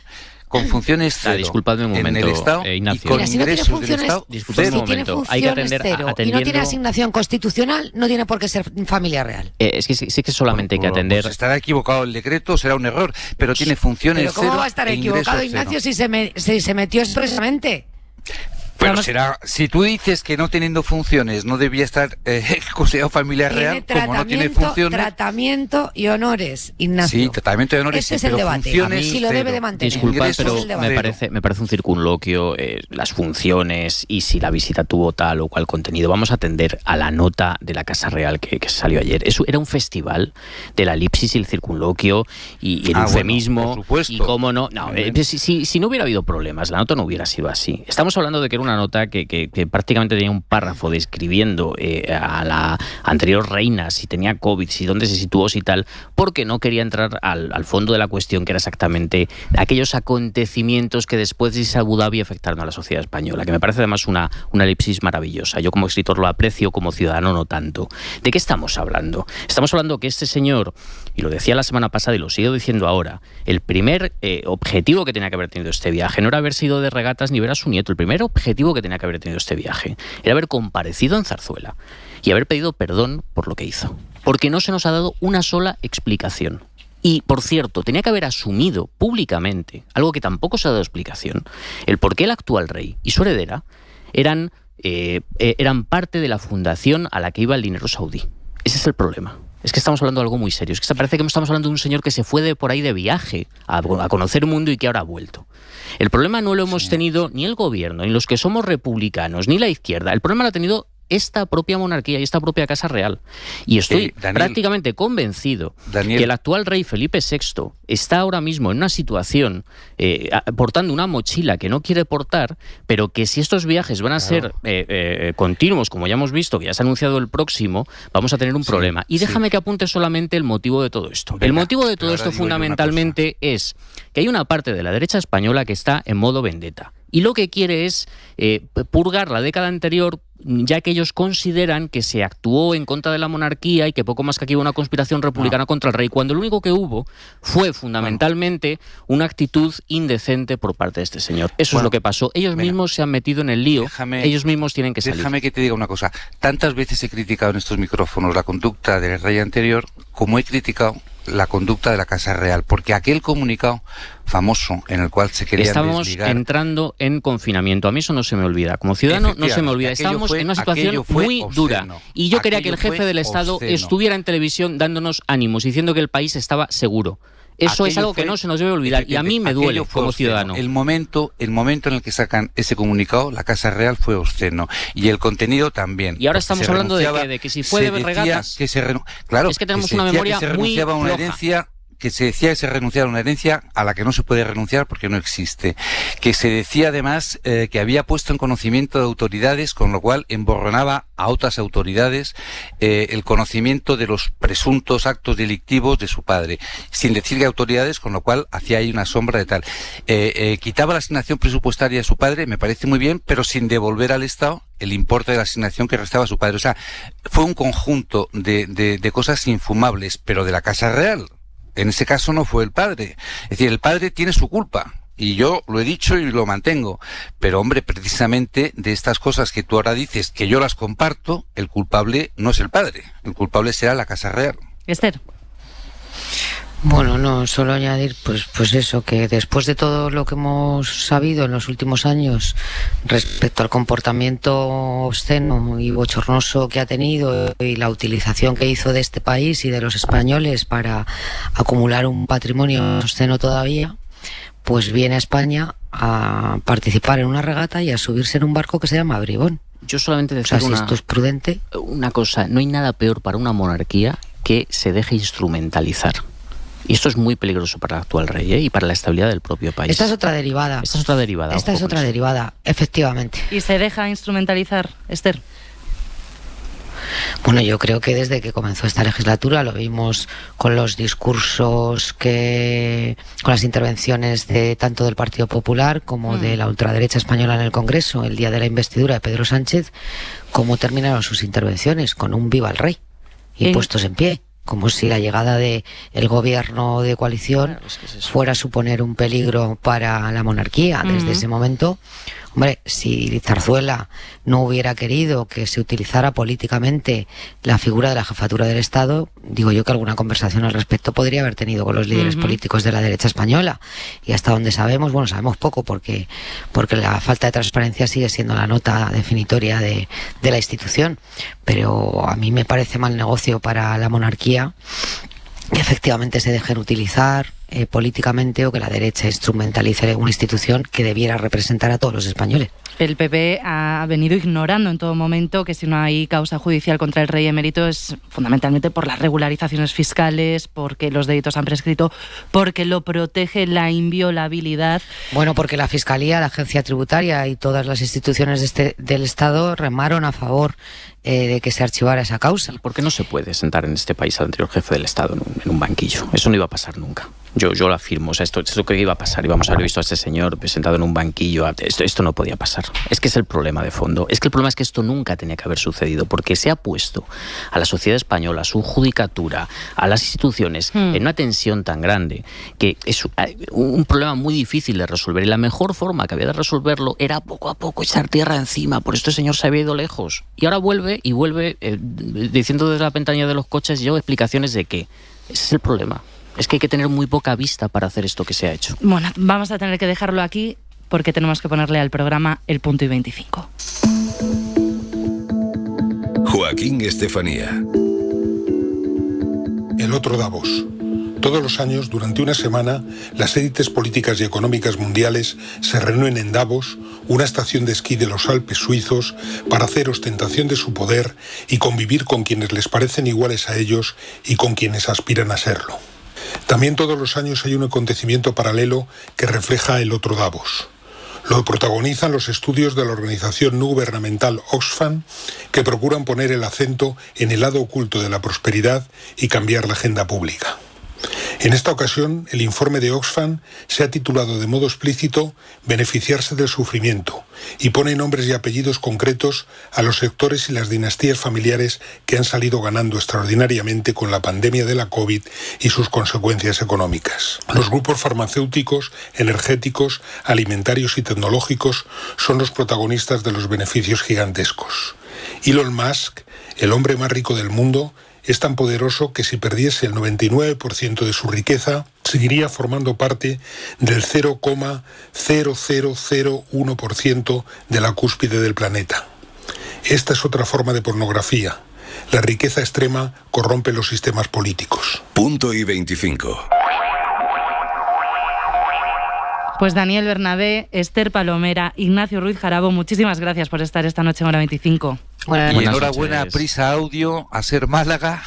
F: con funciones cero,
L: disculpadme un momento,
F: en el Estado,
L: Ignacio.
F: y con
G: mira, si no tiene
F: ingresos
G: funciones,
F: del Estado,
L: disculpadme un momento. Hay que atender
G: y no tiene asignación constitucional, no tiene por qué ser familia real.
L: Es que sí que solamente hay que atender.
F: Pues estará equivocado el decreto, será un error, pero tiene funciones cero.
G: ¿Pero cómo va a estar equivocado, Ignacio, si se metió expresamente?
F: Pero será, si tú dices que no teniendo funciones no debía estar Consejo Familiar Real, como no tiene funciones...
A: Tratamiento y honores, Ignacio.
F: Sí, tratamiento y honores,
A: este es el debate. Si lo debe de mantener.
L: Disculpa, pero me parece un circunloquio las funciones y si la visita tuvo tal o cual contenido. Vamos a atender a la nota de la Casa Real que salió ayer. Eso era un festival de la elipsis y el circunloquio y el eufemismo.
F: Bueno, por supuesto.
L: Y cómo no... Si no hubiera habido problemas, la nota no hubiera sido así. Estamos hablando de que era una nota que prácticamente tenía un párrafo describiendo a la anterior reina, si tenía COVID, si dónde se situó, si tal, porque no quería entrar al fondo de la cuestión, que era exactamente aquellos acontecimientos que después de Abu Dhabi afectaron a la sociedad española, que me parece además una elipsis maravillosa. Yo como escritor lo aprecio, como ciudadano no tanto. ¿De qué estamos hablando? Estamos hablando que este señor, y lo decía la semana pasada y lo sigo diciendo ahora, el primer objetivo que tenía que haber tenido este viaje no era haber sido de regatas ni ver a su nieto. El primer objetivo que tenía que haber tenido este viaje era haber comparecido en Zarzuela y haber pedido perdón por lo que hizo, porque no se nos ha dado una sola explicación. Y, por cierto, tenía que haber asumido públicamente, algo que tampoco se ha dado explicación, el por qué el actual rey y su heredera eran parte de la fundación a la que iba el dinero saudí. Ese es el problema. Es que estamos hablando de algo muy serio. Es que parece que estamos hablando de un señor que se fue de por ahí de viaje a conocer el mundo y que ahora ha vuelto. El problema no lo hemos tenido ni el gobierno, ni los que somos republicanos, ni la izquierda. El problema lo ha tenido esta propia monarquía y esta propia Casa Real. Y estoy prácticamente convencido que el actual rey Felipe VI está ahora mismo en una situación portando una mochila que no quiere portar, pero que si estos viajes van a ser continuos, como ya hemos visto, que ya se ha anunciado el próximo, vamos a tener un problema. Y déjame que apunte solamente el motivo de todo esto. El motivo de todo esto fundamentalmente es que hay una parte de la derecha española que está en modo vendetta. Y lo que quiere es purgar la década anterior, ya que ellos consideran que se actuó en contra de la monarquía y que poco más que aquí hubo una conspiración republicana contra el rey, cuando lo único que hubo fue fundamentalmente una actitud indecente por parte de este señor. Eso es lo que pasó. Ellos mismos se han metido en el lío, ellos mismos tienen que salir.
F: Déjame que te diga una cosa. Tantas veces he criticado en estos micrófonos la conducta del rey anterior como he criticado la conducta de la Casa Real, porque aquel comunicado famoso en el cual se querían
L: Estamos entrando en confinamiento. A mí eso no se me olvida. Como ciudadano no se me olvida. Estamos en una situación muy dura. Y yo quería que el jefe del Estado estuviera en televisión dándonos ánimos, diciendo que el país estaba seguro. Eso es algo que no se nos debe olvidar y a mí me duele como ciudadano.
F: El momento en el que sacan ese comunicado, la Casa Real fue obsceno y el contenido también.
L: Y ahora estamos hablando de que si fue de regatas.
F: Claro,
L: es que tenemos una memoria muy floja.
F: Que se decía que se renunciara a una herencia a la que no se puede renunciar porque no existe. Que se decía además que había puesto en conocimiento de autoridades, con lo cual emborronaba a otras autoridades el conocimiento de los presuntos actos delictivos de su padre, sin decir que autoridades, con lo cual hacía ahí una sombra de tal. Quitaba la asignación presupuestaria de su padre, me parece muy bien, pero sin devolver al Estado el importe de la asignación que restaba a su padre. O sea, fue un conjunto de cosas infumables, pero de la Casa Real. En ese caso no fue el padre. Es decir, el padre tiene su culpa. Y yo lo he dicho y lo mantengo. Pero, hombre, precisamente de estas cosas que tú ahora dices, que yo las comparto, el culpable no es el padre. El culpable será la Casa Real.
B: Esther.
G: Bueno, no, solo añadir pues eso, que después de todo lo que hemos sabido en los últimos años respecto al comportamiento obsceno y bochornoso que ha tenido y la utilización que hizo de este país y de los españoles para acumular un patrimonio obsceno todavía, pues viene a España a participar en una regata y a subirse en un barco que se llama Bribón.
L: Yo solamente decir
G: si esto es prudente.
L: Una cosa, no hay nada peor para una monarquía que se deje instrumentalizar. Y esto es muy peligroso para el actual rey y para la estabilidad del propio país.
G: Esta es otra derivada. Esta es otra derivada, efectivamente.
B: ¿Y se deja instrumentalizar, Esther?
G: Bueno, yo creo que desde que comenzó esta legislatura lo vimos con los discursos con las intervenciones de tanto del Partido Popular como de la ultraderecha española en el Congreso el día de la investidura de Pedro Sánchez, cómo terminaron sus intervenciones con un viva el rey y puestos en pie. Como si la llegada del gobierno de coalición fuera a suponer un peligro para la monarquía. Desde ese momento, Hombre, si Zarzuela no hubiera querido que se utilizara políticamente la figura de la jefatura del Estado, digo yo que alguna conversación al respecto podría haber tenido con los líderes políticos de la derecha española. Y hasta donde sabemos, bueno, sabemos poco porque la falta de transparencia sigue siendo la nota definitoria de la institución. Pero a mí me parece mal negocio para la monarquía que efectivamente se dejen utilizar políticamente, o que la derecha instrumentalice una institución que debiera representar a todos los españoles.
B: El PP ha venido ignorando en todo momento que si no hay causa judicial contra el rey emérito es fundamentalmente por las regularizaciones fiscales, porque los delitos han prescrito, porque lo protege la inviolabilidad.
G: Bueno, porque la Fiscalía, la Agencia Tributaria y todas las instituciones del Estado remaron a favor de que se archivara esa causa.
L: ¿Y por qué no se puede sentar en este país al anterior jefe del Estado en un banquillo? Eso no iba a pasar nunca. Yo lo afirmo, o sea, esto que iba a pasar, íbamos a haber visto a ese señor sentado en un banquillo, esto no podía pasar. Es que es el problema de fondo, es que el problema es que esto nunca tenía que haber sucedido, porque se ha puesto a la sociedad española, a su judicatura, a las instituciones, en una tensión tan grande, que es un problema muy difícil de resolver, y la mejor forma que había de resolverlo era poco a poco echar tierra encima, por este señor se había ido lejos, y ahora vuelve diciendo desde la ventanilla de los coches, yo explicaciones de qué. Ese es el problema. Es que hay que tener muy poca vista para hacer esto que se ha hecho.
B: Bueno, vamos a tener que dejarlo aquí porque tenemos que ponerle al programa el punto y 25.
N: Joaquín Estefanía.
C: El otro Davos. Todos los años, durante una semana, las élites políticas y económicas mundiales se reúnen en Davos, una estación de esquí de los Alpes suizos, para hacer ostentación de su poder y convivir con quienes les parecen iguales a ellos y con quienes aspiran a serlo. También todos los años hay un acontecimiento paralelo que refleja el otro Davos. Lo protagonizan los estudios de la organización no gubernamental Oxfam, que procuran poner el acento en el lado oculto de la prosperidad y cambiar la agenda pública. En esta ocasión, el informe de Oxfam se ha titulado de modo explícito «Beneficiarse del sufrimiento» y pone nombres y apellidos concretos a los sectores y las dinastías familiares que han salido ganando extraordinariamente con la pandemia de la COVID y sus consecuencias económicas. Los grupos farmacéuticos, energéticos, alimentarios y tecnológicos son los protagonistas de los beneficios gigantescos. Elon Musk, el hombre más rico del mundo, es tan poderoso que si perdiese el 99% de su riqueza, seguiría formando parte del 0,0001% de la cúspide del planeta. Esta es otra forma de pornografía. La riqueza extrema corrompe los sistemas políticos.
N: Punto y 25.
B: Pues Daniel Bernabé, Esther Palomera, Ignacio Ruiz Jarabo, muchísimas gracias por estar esta noche en Hora 25.
F: Y enhorabuena a Prisa Audio, a Ser Málaga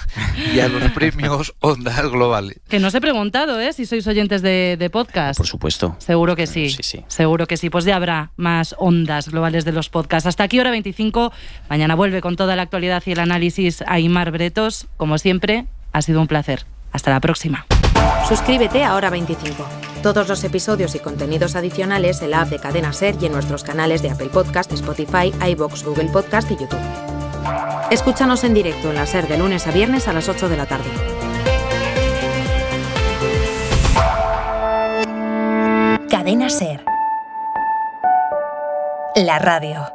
F: y a los premios Ondas Globales.
B: Que no os he preguntado, si sois oyentes de podcast.
L: Por supuesto.
B: Seguro que sí.
L: Sí.
B: Seguro que sí. Pues ya habrá más Ondas Globales de los podcasts. Hasta aquí Hora 25. Mañana vuelve con toda la actualidad y el análisis Aimar Bretos. Como siempre, ha sido un placer. Hasta la próxima.
H: Suscríbete a Hora 25. Todos los episodios y contenidos adicionales en la app de Cadena SER y en nuestros canales de Apple Podcast, Spotify, iVoox, Google Podcast y YouTube. Escúchanos en directo en la SER de lunes a viernes a las 8 de la tarde.
I: Cadena SER. La radio.